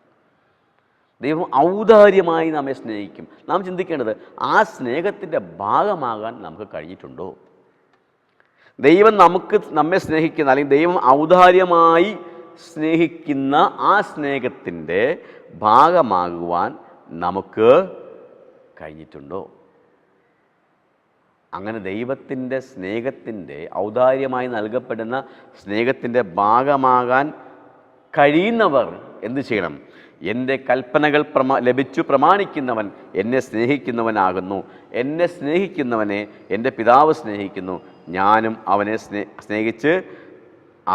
ദൈവം ഔദാര്യമായി നമ്മെ സ്നേഹിക്കും. നാം ചിന്തിക്കേണ്ടത്, ആ സ്നേഹത്തിൻ്റെ ഭാഗമാകാൻ നമുക്ക് കഴിഞ്ഞിട്ടുണ്ടോ? ദൈവം നമ്മെ സ്നേഹിക്കുന്ന അല്ലെങ്കിൽ ദൈവം ഔദാര്യമായി സ്നേഹിക്കുന്ന ആ സ്നേഹത്തിൻ്റെ ഭാഗമാകുവാൻ നമുക്ക് കഴിഞ്ഞിട്ടുണ്ടോ? അങ്ങനെ ദൈവത്തിൻ്റെ സ്നേഹത്തിൻ്റെ ഔദാര്യമായി നൽകപ്പെടുന്ന സ്നേഹത്തിൻ്റെ ഭാഗമാകാൻ കഴിയുന്നവർ എന്തു ചെയ്യണം? എൻ്റെ കൽപ്പനകൾ ലഭിച്ചു പ്രമാണിക്കുന്നവൻ എന്നെ സ്നേഹിക്കുന്നവനാകുന്നു. എന്നെ സ്നേഹിക്കുന്നവനെ എൻ്റെ പിതാവ് സ്നേഹിക്കുന്നു. ഞാനും അവനെ സ്നേഹിച്ച്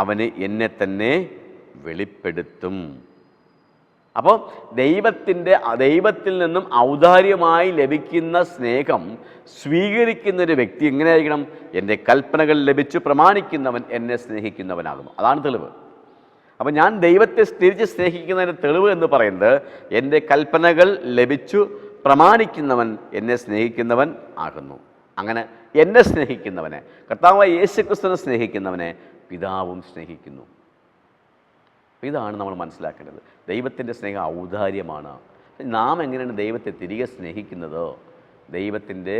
അവന് എന്നെ തന്നെ വെളിപ്പെടുത്തും. അപ്പോൾ ദൈവത്തിൽ നിന്നും ഔദാര്യമായി ലഭിക്കുന്ന സ്നേഹം സ്വീകരിക്കുന്നൊരു വ്യക്തി എങ്ങനെയായിരിക്കണം? എൻ്റെ കൽപ്പനകൾ ലഭിച്ചു പ്രമാണിക്കുന്നവൻ എന്നെ സ്നേഹിക്കുന്നവനാകുന്നു. അതാണ് തെളിവ്. അപ്പം ഞാൻ ദൈവത്തെ തിരിച്ച് സ്നേഹിക്കുന്നതിൻ്റെ തെളിവ് എന്ന് പറയുന്നത്, എൻ്റെ കൽപ്പനകൾ ലഭിച്ചു പ്രമാണിക്കുന്നവൻ എന്നെ സ്നേഹിക്കുന്നവൻ ആകുന്നു. അങ്ങനെ എന്നെ സ്നേഹിക്കുന്നവനെ, കർത്താവായ യേശുക്രിസ്തുവിനെ സ്നേഹിക്കുന്നവനെ പിതാവും സ്നേഹിക്കുന്നു. ഇതാണ് നമ്മൾ മനസ്സിലാക്കേണ്ടത്. ദൈവത്തിൻ്റെ സ്നേഹം ഔദാര്യമാണ്. നാം എങ്ങനെയാണ് ദൈവത്തെ തിരികെ സ്നേഹിക്കുന്നത്? ദൈവത്തിൻ്റെ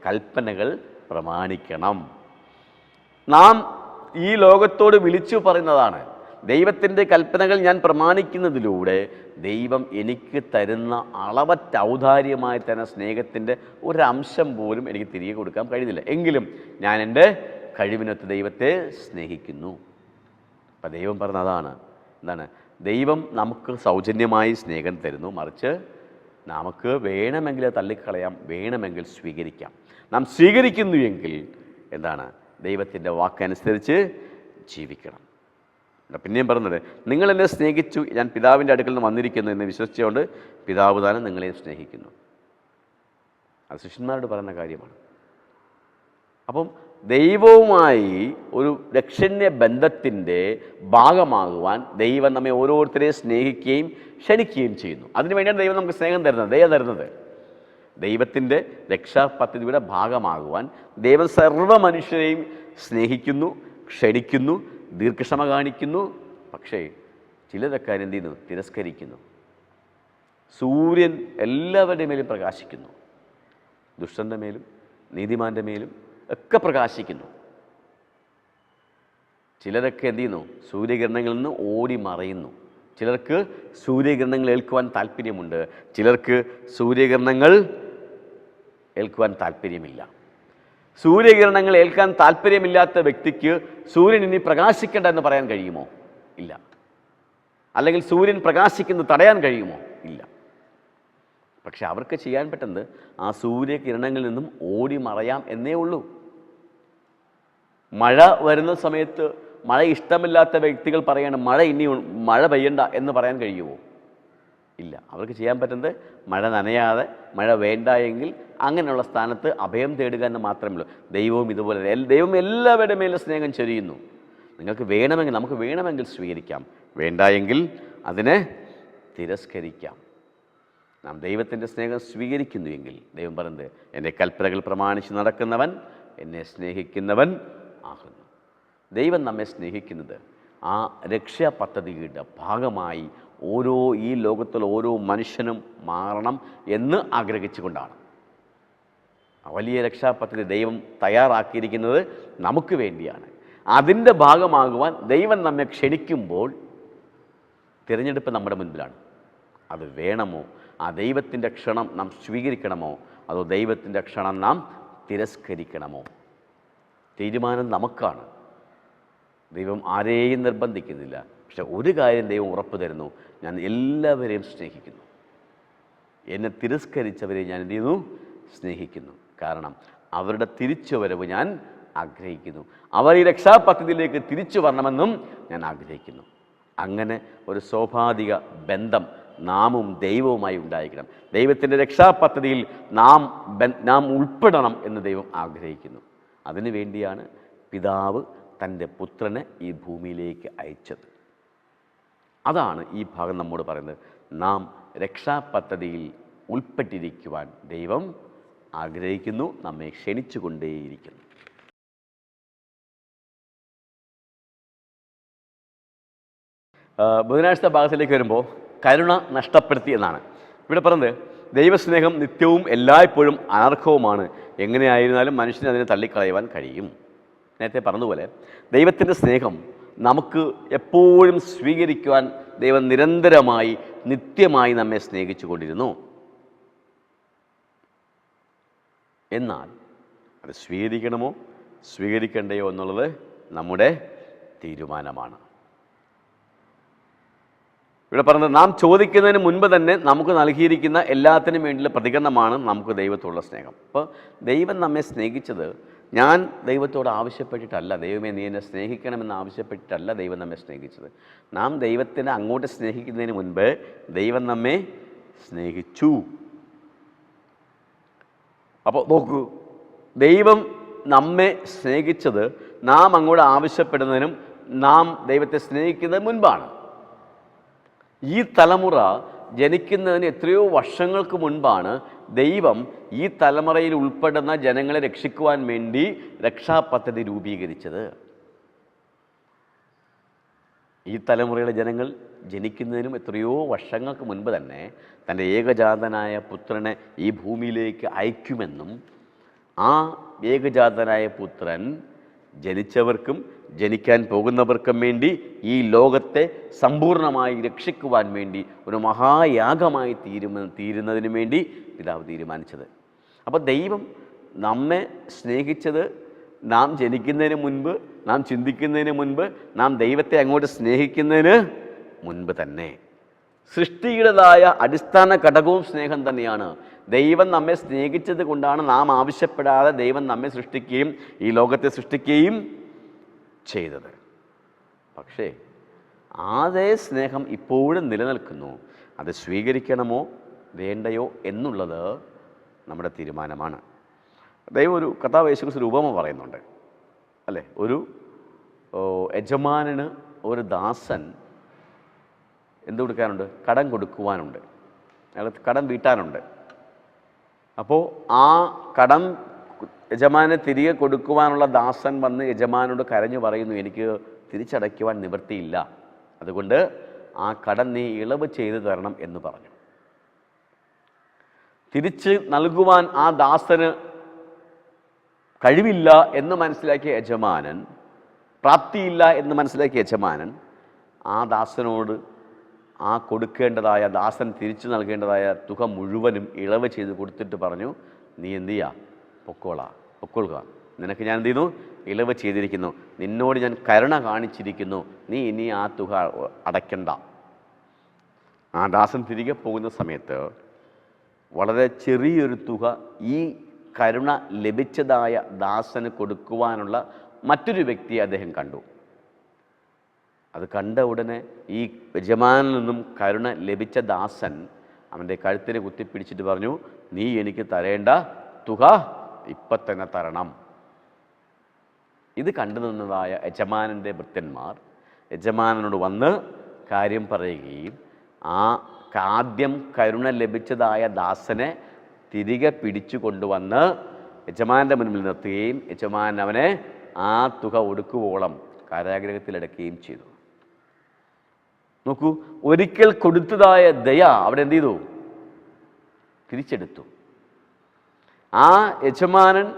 കൽപ്പനകൾ പ്രമാണിക്കണം. നാം ഈ ലോകത്തോട് വിളിച്ചു പറയുന്നതാണ്, ദൈവത്തിൻ്റെ കൽപ്പനകൾ ഞാൻ പ്രമാണിക്കുന്നതിലൂടെ ദൈവം എനിക്ക് തരുന്ന അളവറ്റ ഔദാര്യമായി തന്നെ സ്നേഹത്തിൻ്റെ ഒരംശം പോലും എനിക്ക് തിരികെ കൊടുക്കാൻ കഴിയുന്നില്ല. എങ്കിലും ഞാൻ എൻ്റെ കഴിവിനൊത്ത് ദൈവത്തെ സ്നേഹിക്കുന്നു. അപ്പം ദൈവം പറഞ്ഞ അതാണ്. എന്താണ്? ദൈവം നമുക്ക് സൗജന്യമായി സ്നേഹം തരുന്നു, മറിച്ച് നമുക്ക് വേണമെങ്കിൽ തള്ളിക്കളയാം, വേണമെങ്കിൽ സ്വീകരിക്കാം. നാം സ്വീകരിക്കുന്നു എങ്കിൽ എന്താണ്? ദൈവത്തിൻ്റെ വാക്കനുസരിച്ച് ജീവിക്കണം. പിന്നെയും പറയുന്നത്, നിങ്ങൾ എന്നെ സ്നേഹിച്ചു, ഞാൻ പിതാവിൻ്റെ അടുക്കൽ നിന്ന് വന്നിരിക്കുന്നു എന്ന് വിശ്വസിച്ചുകൊണ്ട് പിതാവ് താനും നിങ്ങളെ സ്നേഹിക്കുന്നു. അത് ശിഷ്യന്മാരോട് പറയുന്ന കാര്യമാണ്. അപ്പം ദൈവവുമായി ഒരു രക്ഷണ്യ ബന്ധത്തിൻ്റെ ഭാഗമാകുവാൻ ദൈവം നമ്മെ ഓരോരുത്തരെയും സ്നേഹിക്കുകയും ക്ഷണിക്കുകയും ചെയ്യുന്നു. അതിനുവേണ്ടിയാണ് ദൈവം നമുക്ക് സ്നേഹം തരുന്നത്, ദയ തരുന്നത്. ദൈവത്തിൻ്റെ രക്ഷാപദ്ധതിയുടെ ഭാഗമാകുവാൻ ദൈവം സർവ്വ മനുഷ്യരെയും സ്നേഹിക്കുന്നു, ക്ഷണിക്കുന്നു, ദീർഘക്ഷമ കാണിക്കുന്നു. പക്ഷേ ചിലരൊക്കെ എന്ത് ചെയ്യുന്നു? തിരസ്കരിക്കുന്നു. സൂര്യൻ എല്ലാവരുടെ മേലും പ്രകാശിക്കുന്നു, ദുഷ്ടൻ്റെ മേലും നീതിമാൻ്റെ മേലും ഒക്കെ പ്രകാശിക്കുന്നു. ചിലരൊക്കെ എന്ത് ചെയ്യുന്നു? സൂര്യകിരണങ്ങളിൽ നിന്ന് ഓടി മറയുന്നു. ചിലർക്ക് സൂര്യകിരണങ്ങൾ ഏൽക്കുവാൻ താല്പര്യമുണ്ട്, ചിലർക്ക് സൂര്യകിരണങ്ങൾ ഏൽക്കുവാൻ താല്പര്യമില്ല. സൂര്യകിരണങ്ങൾ ഏൽക്കാൻ താല്പര്യമില്ലാത്ത വ്യക്തിക്ക് സൂര്യൻ ഇനി പ്രകാശിക്കേണ്ട എന്ന് പറയാൻ കഴിയുമോ? ഇല്ല. അല്ലെങ്കിൽ സൂര്യൻ പ്രകാശിക്കുന്നത് തടയാൻ കഴിയുമോ? ഇല്ല. പക്ഷെ അവർക്ക് ചെയ്യാൻ പറ്റുന്നത് ആ സൂര്യകിരണങ്ങളിൽ നിന്നും ഓടി മറയാം എന്നേ ഉള്ളൂ. മഴ വരുന്ന സമയത്ത് മഴ ഇഷ്ടമില്ലാത്ത വ്യക്തികൾ പറയാണ് മഴ പെയ്യണ്ട എന്ന് പറയാൻ കഴിയുമോ? ഇല്ല. അവർക്ക് ചെയ്യാൻ പറ്റുന്നത് മഴ നനയാതെ, മഴ വേണ്ട എങ്കിൽ അങ്ങനെയുള്ള സ്ഥാനത്ത് അഭയം തേടുക എന്ന് മാത്രമേ ഉള്ളൂ. ദൈവവും ഇതുപോലെ, ദൈവം എല്ലാവരുടെ മേലും സ്നേഹം ചൊരിയുന്നു. നിങ്ങൾക്ക് വേണമെങ്കിൽ, നമുക്ക് വേണമെങ്കിൽ സ്വീകരിക്കാം, വേണ്ട എങ്കിൽ അതിനെ തിരസ്കരിക്കാം. നാം ദൈവത്തിൻ്റെ സ്നേഹം സ്വീകരിക്കുന്നു എങ്കിൽ ദൈവം പറയുന്നത്, എൻ്റെ കൽപ്പനകൾ പ്രമാണിച്ച് നടക്കുന്നവൻ എന്നെ സ്നേഹിക്കുന്നവൻ ആകുന്നു. ദൈവം നമ്മെ സ്നേഹിക്കുന്നത് ആ രക്ഷാ പദ്ധതിയുടെ ഭാഗമായി ഈ ലോകത്തുള്ള ഓരോ മനുഷ്യനും മാറണം എന്ന് ആഗ്രഹിച്ചുകൊണ്ടാണ്. വലിയ രക്ഷാപദ്ധതി ദൈവം തയ്യാറാക്കിയിരിക്കുന്നത് നമുക്ക് വേണ്ടിയാണ്. അതിൻ്റെ ഭാഗമാകുവാൻ ദൈവം നമ്മെ ക്ഷണിക്കുമ്പോൾ തിരഞ്ഞെടുപ്പ് നമ്മുടെ മുൻപിലാണ്. അത് വേണമോ? ആ ദൈവത്തിൻ്റെ ക്ഷണം നാം സ്വീകരിക്കണമോ? അതോ ദൈവത്തിൻ്റെ ക്ഷണം നാം തിരസ്കരിക്കണമോ? തീരുമാനം നമുക്കാണ്. ദൈവം ആരെയും നിർബന്ധിക്കുന്നില്ല. പക്ഷെ ഒരു കാര്യം ദൈവം ഉറപ്പ് തരുന്നു, ഞാൻ എല്ലാവരെയും സ്നേഹിക്കുന്നു. എന്നെ തിരസ്കരിച്ചവരെ ഞാൻ എന്ത് ചെയ്യുന്നു? സ്നേഹിക്കുന്നു. കാരണം അവരുടെ തിരിച്ചുവരവ് ഞാൻ ആഗ്രഹിക്കുന്നു. അവർ ഈ രക്ഷാപദ്ധതിയിലേക്ക് തിരിച്ചു വരണമെന്നും ഞാൻ ആഗ്രഹിക്കുന്നു. അങ്ങനെ ഒരു സ്വാഭാവിക ബന്ധം നാമും ദൈവവുമായി ഉണ്ടായിരിക്കണം. ദൈവത്തിൻ്റെ രക്ഷാപദ്ധതിയിൽ നാം ഉൾപ്പെടണം എന്ന് ദൈവം ആഗ്രഹിക്കുന്നു. അതിനു വേണ്ടിയാണ് പിതാവ് തൻ്റെ പുത്രനെ ഈ ഭൂമിയിലേക്ക് അയച്ചത്. അതാണ് ഈ ഭാഗം നമ്മോട് പറയുന്നത്. നാം രക്ഷാപദ്ധതിയിൽ ഉൾപ്പെട്ടിരിക്കുവാൻ ദൈവം ആഗ്രഹിക്കുന്നു, നമ്മെ ക്ഷണിച്ചു കൊണ്ടേയിരിക്കുന്നു. ബുധനാഴ്ച ഭാഗത്തിലേക്ക് വരുമ്പോൾ കരുണ നഷ്ടപ്പെടുത്തി എന്നാണ് ഇവിടെ പറയുന്നത്. ദൈവസ്നേഹം നിത്യവും എല്ലായ്പ്പോഴും അനർഹവുമാണ്. എങ്ങനെയായിരുന്നാലും മനുഷ്യന് അതിനെ തള്ളിക്കളയുവാൻ കഴിയും. നേരത്തെ പറഞ്ഞതുപോലെ ദൈവത്തിൻ്റെ സ്നേഹം നമുക്ക് എപ്പോഴും സ്വീകരിക്കുവാൻ ദൈവം നിരന്തരമായി നിത്യമായി നമ്മെ സ്നേഹിച്ചു കൊണ്ടിരുന്നു. എന്നാൽ അത് സ്വീകരിക്കണമോ സ്വീകരിക്കണ്ടയോ എന്നുള്ളത് നമ്മുടെ തീരുമാനമാണ്. ഇവിടെ പറഞ്ഞത് നാം ചോദിക്കുന്നതിന് മുൻപ് തന്നെ നമുക്ക് നൽകിയിരിക്കുന്ന എല്ലാത്തിനും വേണ്ടിയുള്ള പ്രതികരണമാണ് നമുക്ക് ദൈവത്തോടുള്ള സ്നേഹം. അപ്പോൾ ദൈവം നമ്മെ സ്നേഹിച്ചത് ഞാൻ ദൈവത്തോട് ആവശ്യപ്പെട്ടിട്ടല്ല, ദൈവമേ നീ എന്നെ സ്നേഹിക്കണമെന്ന് ആവശ്യപ്പെട്ടിട്ടല്ല ദൈവം നമ്മെ സ്നേഹിച്ചത്. നാം ദൈവത്തിനെ അങ്ങോട്ട് സ്നേഹിക്കുന്നതിന് മുൻപ് ദൈവം നമ്മെ സ്നേഹിച്ചു. അപ്പോൾ നോക്കൂ, ദൈവം നമ്മെ സ്നേഹിച്ചത് നാം അങ്ങോട്ട് ആവശ്യപ്പെടുന്നതിനും നാം ദൈവത്തെ സ്നേഹിക്കുന്നതിന് മുൻപാണ്. ഈ തലമുറ ജനിക്കുന്നതിന് എത്രയോ വർഷങ്ങൾക്ക് മുൻപാണ് ദൈവം ഈ തലമുറയിൽ ഉൾപ്പെടുന്ന ജനങ്ങളെ രക്ഷിക്കുവാൻ വേണ്ടി രക്ഷാപദ്ധതി രൂപീകരിച്ചത്. ഈ തലമുറയിലെ ജനങ്ങൾ ജനിക്കുന്നതിനും എത്രയോ വർഷങ്ങൾക്ക് മുൻപ് തന്നെ തൻ്റെ ഏകജാതനായ പുത്രനെ ഈ ഭൂമിയിലേക്ക് അയക്കുമെന്നും ആ ഏകജാതനായ പുത്രൻ ജനിച്ചവർക്കും ജനിക്കാൻ പോകുന്നവർക്കും വേണ്ടി ഈ ലോകത്തെ സമ്പൂർണ്ണമായി രക്ഷിക്കുവാൻ വേണ്ടി ഒരു മഹായാഗമായി തീരുന്നതിന് വേണ്ടി പിതാവ് തീരുമാനിച്ചത്. അപ്പോൾ ദൈവം നമ്മെ സ്നേഹിച്ചത് നാം ജനിക്കുന്നതിന് മുൻപ്, നാം ചിന്തിക്കുന്നതിന് മുൻപ്, നാം ദൈവത്തെ അങ്ങോട്ട് സ്നേഹിക്കുന്നതിന് മുൻപ് തന്നെ. സൃഷ്ടിയുടേതായ അടിസ്ഥാന ഘടകവും സ്നേഹം തന്നെയാണ്. ദൈവം നമ്മെ സ്നേഹിച്ചത് കൊണ്ടാണ് നാം ആവശ്യപ്പെടാതെ ദൈവം നമ്മെ സൃഷ്ടിക്കുകയും ഈ ലോകത്തെ സൃഷ്ടിക്കുകയും ചെയ്തത്. പക്ഷേ അതേ സ്നേഹം ഇപ്പോഴും നിലനിൽക്കുന്നു. അത് സ്വീകരിക്കണമോ വേണ്ടയോ എന്നുള്ളത് നമ്മുടെ തീരുമാനമാണ്. ദൈവം ഒരു കർത്താവ് യേശുക്രിസ്തു ഉപമ പറയുന്നുണ്ട് അല്ലേ. ഒരു യജമാനന് ഒരു ദാസൻ എന്ത് കൊടുക്കാനുണ്ട്? കടം കൊടുക്കുവാനുണ്ട്, അയാൾ കടം വീട്ടാനുണ്ട്. അപ്പോൾ ആ കടം യജമാനെ തിരികെ കൊടുക്കുവാനുള്ള ദാസൻ വന്ന് യജമാനോട് കരഞ്ഞു പറയുന്നു, എനിക്ക് തിരിച്ചടയ്ക്കുവാൻ നിവൃത്തിയില്ല, അതുകൊണ്ട് ആ കടം നീ ഇളവ് ചെയ്തു തരണം എന്ന് പറഞ്ഞു. തിരിച്ച് നൽകുവാൻ ആ ദാസന് കഴിവില്ല എന്ന് മനസ്സിലാക്കിയ യജമാനൻ, പ്രാപ്തിയില്ല എന്ന് മനസ്സിലാക്കിയ യജമാനൻ ആ ദാസനോട് ആ കൊടുക്കേണ്ടതായ, ദാസൻ തിരിച്ചു നൽകേണ്ടതായ തുക മുഴുവനും ഇളവ് ചെയ്ത് കൊടുത്തിട്ട് പറഞ്ഞു, നീ എന്ത് ചെയ്യുക, പൊക്കോളുക, നിനക്ക് ഞാൻ എന്ത് ചെയ്യുന്നു, ഇളവ് ചെയ്തിരിക്കുന്നു, നിന്നോട് ഞാൻ കരുണ കാണിച്ചിരിക്കുന്നു, നീ ഇനി ആ തുക അടയ്ക്കണ്ട. ആ ദാസൻ തിരികെ പോകുന്ന സമയത്ത് വളരെ ചെറിയൊരു തുക ഈ കരുണ ലഭിച്ചതായ ദാസന് കൊടുക്കുവാനുള്ള മറ്റൊരു വ്യക്തിയെ അദ്ദേഹം കണ്ടു. അത് കണ്ട ഉടനെ ഈ യജമാനിൽ നിന്നും കരുണ ലഭിച്ച ദാസൻ അവൻ്റെ കഴുത്തിനെ കുത്തിപ്പിടിച്ചിട്ട് പറഞ്ഞു, നീ എനിക്ക് തരേണ്ട തുക ഇപ്പം തന്നെ തരണം. ഇത് കണ്ടു നിന്നതായ യജമാനൻ്റെ ഭൃത്യന്മാർ യജമാനനോട് വന്ന് കാര്യം പറയുകയും ആദ്യം കരുണ ലഭിച്ചതായ ദാസനെ തിരികെ പിടിച്ചു കൊണ്ടുവന്ന് യജമാനൻ്റെ മുൻപിൽ നിർത്തുകയും യജമാനൻ അവനെ ആ തുക ഒടുക്കുവോളം കാരാഗ്രഹത്തിലടക്കുകയും ചെയ്തു. നോക്കൂ, ഒരിക്കൽ കൊടുത്തതായ ദയ അവിടെ എന്ത് ചെയ്തു, തിരിച്ചെടുത്തു. ആ യജമാനൻ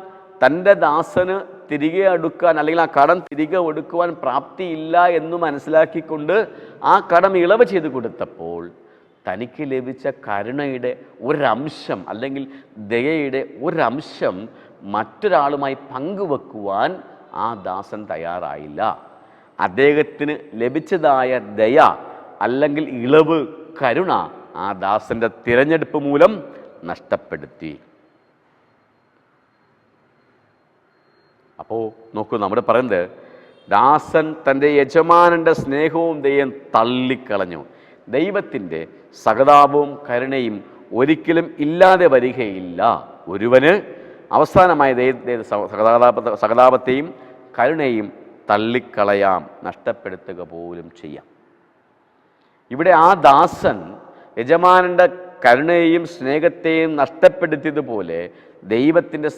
തൻ്റെ ദാസന് തിരികെ അടുക്കാൻ അല്ലെങ്കിൽ ആ കടം തിരികെ ഒടുക്കുവാൻ പ്രാപ്തിയില്ല എന്ന് മനസ്സിലാക്കിക്കൊണ്ട് ആ കടം ഇളവ് ചെയ്ത് കൊടുത്തപ്പോൾ തനിക്ക് ലഭിച്ച കരുണയുടെ ഒരംശം അല്ലെങ്കിൽ ദയയുടെ ഒരംശം മറ്റൊരാളുമായി പങ്കുവെക്കുവാൻ ആ ദാസൻ തയ്യാറായില്ല. അദ്ദേഹത്തിന് ലഭിച്ചതായ ദയ അല്ലെങ്കിൽ ഇളവ്, കരുണ ആ ദാസൻ്റെ തിരഞ്ഞെടുപ്പ് മൂലം നഷ്ടപ്പെടുത്തി. അപ്പോൾ നോക്കൂ, നമ്മുടെ പറയുന്നത് ദാസൻ തൻ്റെ യജമാനൻ്റെ സ്നേഹവും ദയയും തള്ളിക്കളഞ്ഞു. ദൈവത്തിൻ്റെ സഹതാപവും കരുണയും ഒരിക്കലും ഇല്ലാതെ വരികയില്ല. ഒരുവന് അവസാനമായ സഹതാപത്തെയും കരുണയും തള്ളിക്കളയാം, നഷ്ടപ്പെടുത്തുക പോലും ചെയ്യാം. ഇവിടെ ആ ദാസൻ യജമാനൻ്റെ കരുണയെയും സ്നേഹത്തെയും നഷ്ടപ്പെടുത്തിയതുപോലെ ദൈവത്തിൻ്റെ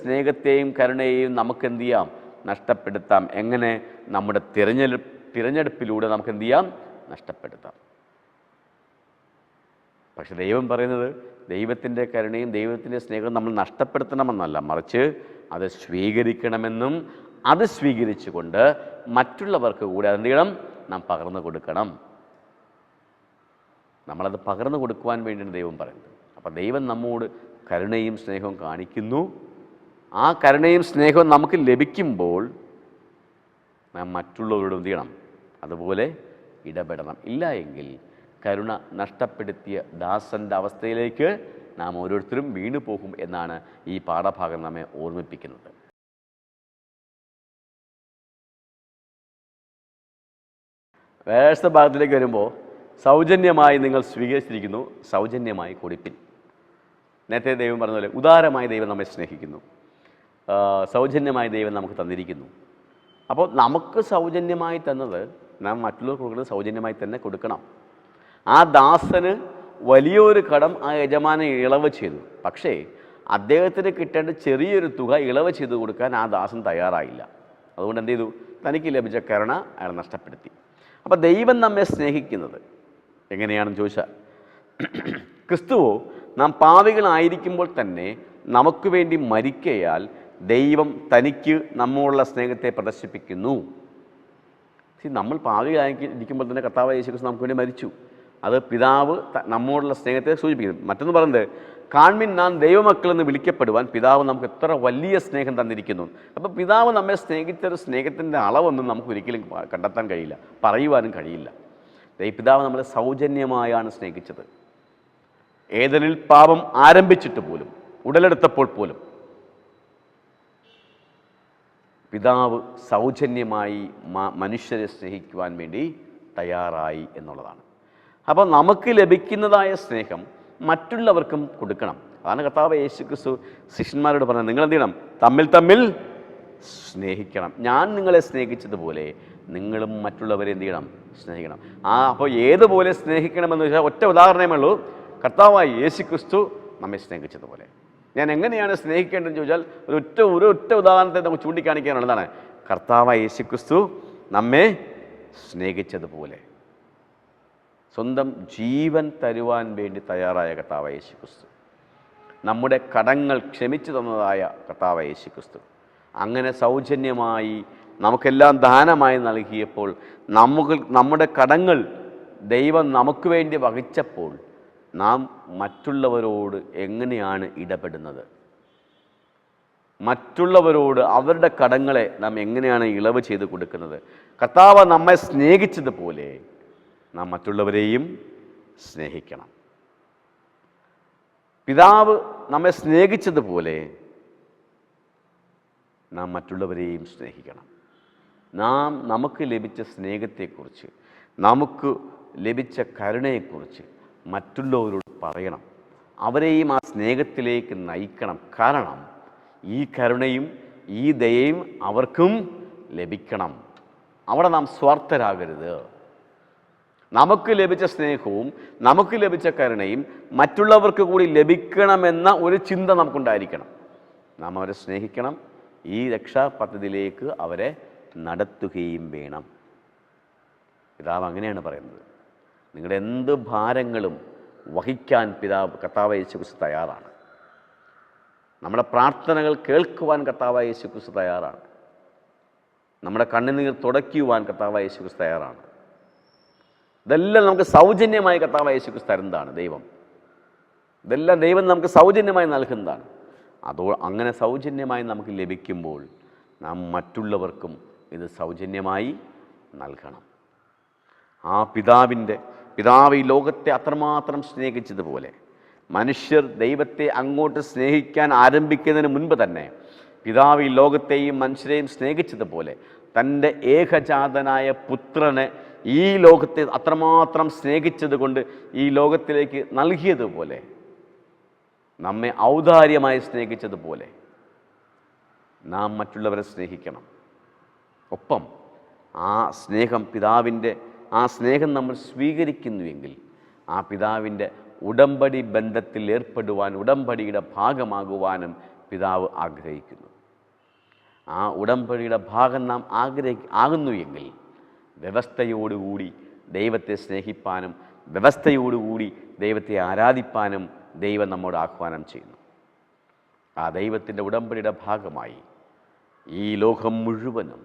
കരുണയെയും നമുക്ക് എന്ത് ചെയ്യാം, നഷ്ടപ്പെടുത്താം. എങ്ങനെ? നമ്മുടെ തിരഞ്ഞെടുപ്പിലൂടെ നമുക്ക് എന്ത് ചെയ്യാം, നഷ്ടപ്പെടുത്താം. പക്ഷെ ദൈവം പറയുന്നത് ദൈവത്തിൻ്റെ കരുണയും ദൈവത്തിൻ്റെ സ്നേഹവും നമ്മൾ നഷ്ടപ്പെടുത്തണമെന്നല്ല, മറിച്ച് അത് സ്വീകരിക്കണമെന്നും അത് സ്വീകരിച്ചുകൊണ്ട് മറ്റുള്ളവർക്ക് കൂടി അതെന്ത് ചെയ്യണം, നാം പകർന്നു കൊടുക്കണം. നമ്മളത് പകർന്നു കൊടുക്കുവാൻ വേണ്ടിയാണ് ദൈവം പറയുന്നത്. അപ്പം ദൈവം നമ്മോട് കരുണയും സ്നേഹവും കാണിക്കുന്നു. ആ കരുണയും സ്നേഹവും നമുക്ക് ലഭിക്കുമ്പോൾ നാം മറ്റുള്ളവരോട് എന്ത് ചെയ്യണം, അതുപോലെ ഇടപെടണം. ഇല്ല എങ്കിൽ കരുണ നഷ്ടപ്പെടുത്തിയ ദാസൻ്റെ അവസ്ഥയിലേക്ക് നാം ഓരോരുത്തരും വീണു പോകും എന്നാണ് ഈ പാഠഭാഗം നമ്മെ ഓർമ്മിപ്പിക്കുന്നത്. വേഴ്സ ഭാഗത്തിലേക്ക് വരുമ്പോൾ സൗജന്യമായി നിങ്ങൾ സ്വീകരിച്ചിരിക്കുന്നു, സൗജന്യമായി കൊടുപ്പിൻ. നേരത്തെ ദൈവം പറഞ്ഞ പോലെ ഉദാരമായി ദൈവം നമ്മെ സ്നേഹിക്കുന്നു, സൗജന്യമായി ദൈവം നമുക്ക് തന്നിരിക്കുന്നു. അപ്പോൾ നമുക്ക് സൗജന്യമായി തന്നത് നാം മറ്റുള്ളവർക്ക് കൊടുക്കുന്നത് സൗജന്യമായി തന്നെ കൊടുക്കണം. ആ ദാസന് വലിയൊരു കടം ആ യജമാനൻ ഇളവ് ചെയ്തു. പക്ഷേ അദ്ദേഹത്തിന് കിട്ടേണ്ട ചെറിയൊരു തുക ഇളവ് ചെയ്ത് കൊടുക്കാൻ ആ ദാസൻ തയ്യാറായില്ല. അതുകൊണ്ട് എന്ത് ചെയ്തു, തനിക്ക് ലഭിച്ച കരുണ അയാൾ നഷ്ടപ്പെടുത്തി. അപ്പോൾ ദൈവം നമ്മെ സ്നേഹിക്കുന്നത് എങ്ങനെയാണെന്ന് ചോദിച്ചാൽ, ക്രിസ്തുവോ നാം പാപികളായിരിക്കുമ്പോൾ തന്നെ നമുക്ക് വേണ്ടി മരിക്കയാൽ ദൈവം തനിക്ക് നമ്മോടുള്ള സ്നേഹത്തെ പ്രദർശിപ്പിക്കുന്നു. നമ്മൾ പാപികളായിരിക്കുമ്പോൾ തന്നെ കർത്താവായ യേശു ക്രിസ്തു നമുക്ക് വേണ്ടി മരിച്ചു. അത് പിതാവ് നമ്മോടുള്ള സ്നേഹത്തെ സൂചിപ്പിക്കുന്നു. മറ്റൊന്ന് പറയുന്നത്, കാൺമിൻ നാം ദൈവമക്കളെന്ന് വിളിക്കപ്പെടുവാൻ പിതാവ് നമുക്ക് എത്ര വലിയ സ്നേഹം തന്നിരിക്കുന്നു. അപ്പോൾ പിതാവ് നമ്മെ സ്നേഹിച്ചൊരു സ്നേഹത്തിൻ്റെ അളവൊന്നും നമുക്ക് ഒരിക്കലും കണ്ടെത്താൻ കഴിയില്ല, പറയുവാനും കഴിയില്ല. പിതാവ് നമ്മളെ സൗജന്യമായാണ് സ്നേഹിച്ചത്. ഏദനിൽ പാപം ആരംഭിച്ചിട്ട് പോലും, ഉടലെടുത്തപ്പോൾ പോലും പിതാവ് സൗജന്യമായി മനുഷ്യരെ സ്നേഹിക്കുവാൻ വേണ്ടി തയ്യാറായി എന്നുള്ളതാണ്. അപ്പോൾ നമുക്ക് ലഭിക്കുന്നതായ സ്നേഹം മറ്റുള്ളവർക്കും കൊടുക്കണം. അതാണ് കർത്താവ് യേശു ക്രിസ്തു ശിഷ്യന്മാരോട് പറഞ്ഞത്, നിങ്ങൾ എന്ത് ചെയ്യണം, തമ്മിൽ തമ്മിൽ സ്നേഹിക്കണം. ഞാൻ നിങ്ങളെ സ്നേഹിച്ചതുപോലെ നിങ്ങളും മറ്റുള്ളവരെ എന്ത് ചെയ്യണം, സ്നേഹിക്കണം. അപ്പോൾ ഏതുപോലെ സ്നേഹിക്കണമെന്ന് വെച്ചാൽ ഒറ്റ ഉദാഹരണമേ ഉള്ളൂ, കർത്താവായ യേശു ക്രിസ്തു നമ്മെ സ്നേഹിച്ചതുപോലെ. ഞാൻ എങ്ങനെയാണ് സ്നേഹിക്കേണ്ടതെന്ന് ചോദിച്ചാൽ ഒരൊറ്റ ഉദാഹരണത്തെ നമുക്ക് ചൂണ്ടിക്കാണിക്കാനുള്ളതാണ്. കർത്താവായ യേശു ക്രിസ്തു നമ്മെ സ്നേഹിച്ചതുപോലെ സ്വന്തം ജീവൻ തരുവാൻ വേണ്ടി തയ്യാറായ കർത്താവായ യേശു ക്രിസ്തു, നമ്മുടെ കടങ്ങൾ ക്ഷമിച്ചു തന്നതായ കർത്താവായ യേശു ക്രിസ്തു, അങ്ങനെ സൗജന്യമായി നമുക്കെല്ലാം ദാനമായി നൽകിയപ്പോൾ നമ്മുടെ കടങ്ങൾ ദൈവം നമുക്ക് വേണ്ടി വഹിച്ചപ്പോൾ നാം മറ്റുള്ളവരോട് എങ്ങനെയാണ് ഇടപെടുന്നത്? മറ്റുള്ളവരോട് അവരുടെ കടങ്ങളെ നാം എങ്ങനെയാണ് ഇളവ് ചെയ്ത് കൊടുക്കുന്നത്? കർത്താവ് നമ്മെ സ്നേഹിച്ചതുപോലെ നാം മറ്റുള്ളവരെയും സ്നേഹിക്കണം. പിതാവ് നമ്മെ സ്നേഹിച്ചതുപോലെ നാം മറ്റുള്ളവരെയും സ്നേഹിക്കണം. നമുക്ക് ലഭിച്ച സ്നേഹത്തെക്കുറിച്ച്, നമുക്ക് ലഭിച്ച കരുണയെക്കുറിച്ച് മറ്റുള്ളവരോട് പറയണം. അവരെയും ആ സ്നേഹത്തിലേക്ക് നയിക്കണം. കാരണം ഈ കരുണയും ഈ ദയയും അവർക്കും ലഭിക്കണം. അവിടെ നാം സ്വാർത്ഥരാകരുത്. നമുക്ക് ലഭിച്ച സ്നേഹവും നമുക്ക് ലഭിച്ച കരുണയും മറ്റുള്ളവർക്ക് കൂടി ലഭിക്കണമെന്ന ഒരു ചിന്ത നമുക്കുണ്ടായിരിക്കണം. നാം അവരെ സ്നേഹിക്കണം. ഈ രക്ഷാപദ്ധതിയിലേക്ക് അവരെ നടത്തുകയും വേണം. പിതാവ് അങ്ങനെയാണ് പറയുന്നത്. നിങ്ങളുടെ എന്ത് ഭാരങ്ങളും വഹിക്കാൻ കർത്താവായ യേശുക്രിസ്തു തയ്യാറാണ്. നമ്മുടെ പ്രാർത്ഥനകൾ കേൾക്കുവാൻ കർത്താവായ യേശുക്രിസ്തു തയ്യാറാണ്. നമ്മുടെ കണ്ണുനീർ തുടയ്ക്കുവാൻ കർത്താവായ യേശുക്രിസ്തു തയ്യാറാണ്. ഇതെല്ലാം നമുക്ക് സൗജന്യമായി കർത്താവായ യേശുക്രിസ്തു തരുന്നതാണ് ദൈവം. ഇതെല്ലാം ദൈവം നമുക്ക് സൗജന്യമായി നൽകുന്നതാണ്. അങ്ങനെ സൗജന്യമായി നമുക്ക് ലഭിക്കുമ്പോൾ നാം മറ്റുള്ളവർക്കും ഇത് സൗജന്യമായി നൽകണം. ആ പിതാവ് ഈ ലോകത്തെ അത്രമാത്രം സ്നേഹിച്ചതുപോലെ മനുഷ്യർ ദൈവത്തെ അങ്ങോട്ട് സ്നേഹിക്കാൻ ആരംഭിക്കുന്നതിന് മുൻപ് തന്നെ പിതാവ് ഈ ലോകത്തെയും മനുഷ്യരെയും സ്നേഹിച്ചതുപോലെ തൻ്റെ ഏകജാതനായ പുത്രനെ ഈ ലോകത്തെ അത്രമാത്രം സ്നേഹിച്ചത് കൊണ്ട് ഈ ലോകത്തിലേക്ക് നൽകിയതുപോലെ, നമ്മെ ഔദാര്യമായി സ്നേഹിച്ചതുപോലെ നാം മറ്റുള്ളവരെ സ്നേഹിക്കണം. ഒപ്പം ആ സ്നേഹം ആ സ്നേഹം നമ്മൾ സ്വീകരിക്കുന്നുവെങ്കിൽ ആ പിതാവിൻ്റെ ഉടമ്പടി ബന്ധത്തിൽ ഏർപ്പെടുവാൻ, ഉടമ്പടിയുടെ ഭാഗമാകുവാനും പിതാവ് ആഗ്രഹിക്കുന്നു. ആ ഉടമ്പടിയുടെ ഭാഗം നാം ആകുന്നു എങ്കിൽ വ്യവസ്ഥയോടുകൂടി ദൈവത്തെ സ്നേഹിപ്പാനും വ്യവസ്ഥയോടുകൂടി ദൈവത്തെ ആരാധിപ്പാനും ദൈവം നമ്മോട് ആഹ്വാനം ചെയ്യുന്നു. ആ ദൈവത്തിൻ്റെ ഉടമ്പടിയുടെ ഭാഗമായി ഈ ലോകം മുഴുവനും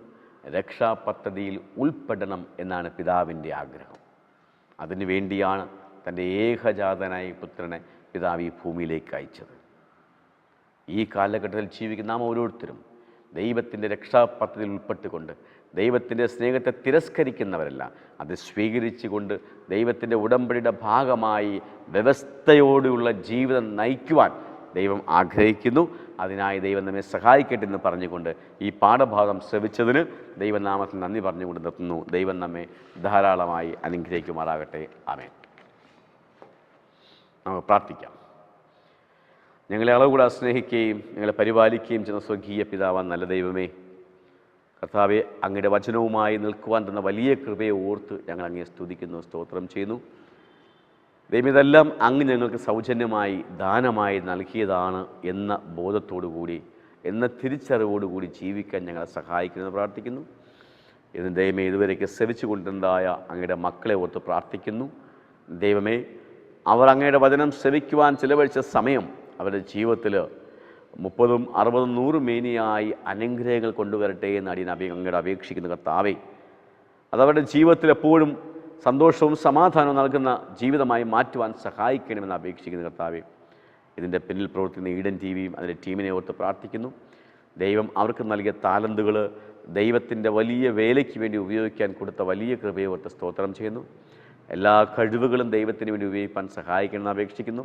രക്ഷാപദ്ധതിയിൽ ഉൾപ്പെടണം എന്നാണ് പിതാവിൻ്റെ ആഗ്രഹം. അതിനു വേണ്ടിയാണ് തൻ്റെ ഏകജാതനായ പുത്രനെ പിതാവ് ഈ ഭൂമിയിലേക്ക് അയച്ചത്. ഈ കാലഘട്ടത്തിൽ ജീവിക്കുന്ന നാം ഓരോരുത്തരും ദൈവത്തിൻ്റെ രക്ഷാപദ്ധതിയിൽ ഉൾപ്പെട്ടുകൊണ്ട് ദൈവത്തിൻ്റെ സ്നേഹത്തെ തിരസ്കരിക്കുന്നവരല്ല, അത് സ്വീകരിച്ചുകൊണ്ട് ദൈവത്തിൻ്റെ ഉടമ്പടിയുടെ ഭാഗമായി വ്യവസ്ഥയോടുള്ള ജീവിതം നയിക്കുവാൻ ദൈവം ആഗ്രഹിക്കുന്നു. അതിനായി ദൈവം നമ്മെ സഹായിക്കട്ടെ എന്ന് പറഞ്ഞുകൊണ്ട് ഈ പാഠഭാഗം ശ്രവിച്ചതിന് ദൈവനാമത്തിൽ നന്ദി പറഞ്ഞുകൊണ്ട് നിർത്തുന്നു. ദൈവം നമ്മെ ധാരാളമായി അനുഗ്രഹിക്കുമാറാകട്ടെ. ആമേൻ. നമുക്ക് പ്രാർത്ഥിക്കാം. ഞങ്ങളെ അളവുകൂടാ സ്നേഹിക്കുകയും ഞങ്ങളെ പരിപാലിക്കുകയും ചെയ്യുന്ന സ്വർഗീയ പിതാവാൻ നല്ല ദൈവമേ, കർത്താവെ, അങ്ങയുടെ വചനവുമായി നിൽക്കുവാൻ തന്ന വലിയ കൃപയെ ഓർത്ത് ഞങ്ങൾ അങ്ങയെ സ്തുതിക്കുന്നു, സ്തോത്രം ചെയ്യുന്നു. ദൈവം ഇതെല്ലാം അങ്ങ് ഞങ്ങൾക്ക് സൗജന്യമായി ദാനമായി നൽകിയതാണ് എന്ന ബോധത്തോടുകൂടി, എന്ന തിരിച്ചറിവോടുകൂടി ജീവിക്കാൻ ഞങ്ങളെ സഹായിക്കണമെന്ന് പ്രാർത്ഥിക്കുന്നു. ഇന്ന് ദൈവമേ, ഇതുവരേക്ക് ശ്രവിച്ചു കൊണ്ടുണ്ടായ അങ്ങയുടെ മക്കളെ ഓർത്ത് പ്രാർത്ഥിക്കുന്നു. ദൈവമേ, അവർ അങ്ങയുടെ വചനം ശ്രവിക്കുവാൻ ചിലവഴിച്ച സമയം അവരുടെ ജീവിതത്തിൽ 30, 60, 100 മേനിയായി അനുഗ്രഹങ്ങൾ കൊണ്ടുവരട്ടെ എന്ന് അങ്ങയുടെ അപേക്ഷിക്കുന്ന കർത്താവേ, അതവരുടെ ജീവിതത്തിൽ എപ്പോഴും സന്തോഷവും സമാധാനവും നൽകുന്ന ജീവിതമായി മാറ്റുവാൻ സഹായിക്കണമെന്ന് അപേക്ഷിക്കുന്ന കർത്താവേ, ഇതിൻ്റെ പിന്നിൽ പ്രവർത്തിക്കുന്ന ഈഡൻ ടിവിയും അതിൻ്റെ ടീമിനെ ഓർത്ത് പ്രാർത്ഥിക്കുന്നു. ദൈവം അവർക്ക് നൽകിയ താലന്തുകൾ ദൈവത്തിൻ്റെ വലിയ വേലയ്ക്ക് വേണ്ടി ഉപയോഗിക്കാൻ കൊടുത്ത വലിയ കൃപയെ ഓർത്ത് സ്തോത്രം ചെയ്യുന്നു. എല്ലാ കഴിവുകളും ദൈവത്തിന് വേണ്ടി ഉപയോഗിക്കാൻ സഹായിക്കണമെന്ന് അപേക്ഷിക്കുന്നു.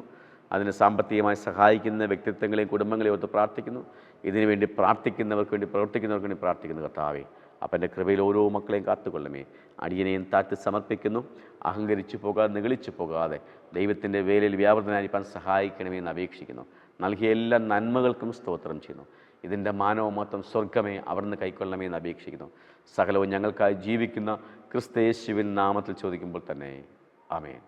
അതിന് സാമ്പത്തികമായി സഹായിക്കുന്ന വ്യക്തിത്വങ്ങളെയും കുടുംബങ്ങളെയും ഓർത്ത് പ്രാർത്ഥിക്കുന്നു. ഇതിനുവേണ്ടി പ്രാർത്ഥിക്കുന്നവർക്ക് വേണ്ടി പ്രവർത്തിക്കുന്നവർക്ക് വേണ്ടി പ്രാർത്ഥിക്കുന്നു കർത്താവേ. അപ്പൻ്റെ കൃപയിൽ ഓരോ മക്കളെയും കാത്തുകൊള്ളമേ. അടിയനെയും താഴ്ത്തി സമർപ്പിക്കുന്നു. അഹങ്കരിച്ചു പോകാതെ, നിഗളിച്ചു പോകാതെ ദൈവത്തിൻ്റെ വേലയിൽ വ്യാപൃതനായിരിക്കാൻ സഹായിക്കണമെന്ന് അപേക്ഷിക്കുന്നു. നൽകിയ എല്ലാ നന്മകൾക്കും സ്തോത്രം ചെയ്യുന്നു. ഇതിൻ്റെ മാനവ മൊത്തം സ്വർഗമേ അവിടുന്ന് കൈക്കൊള്ളണമെന്ന് അപേക്ഷിക്കുന്നു. സകലവും ഞങ്ങൾക്കായി ജീവിക്കുന്ന ക്രിസ്തയേശുവിൻ നാമത്തിൽ ചോദിക്കുമ്പോൾ തന്നെ ആമേൻ.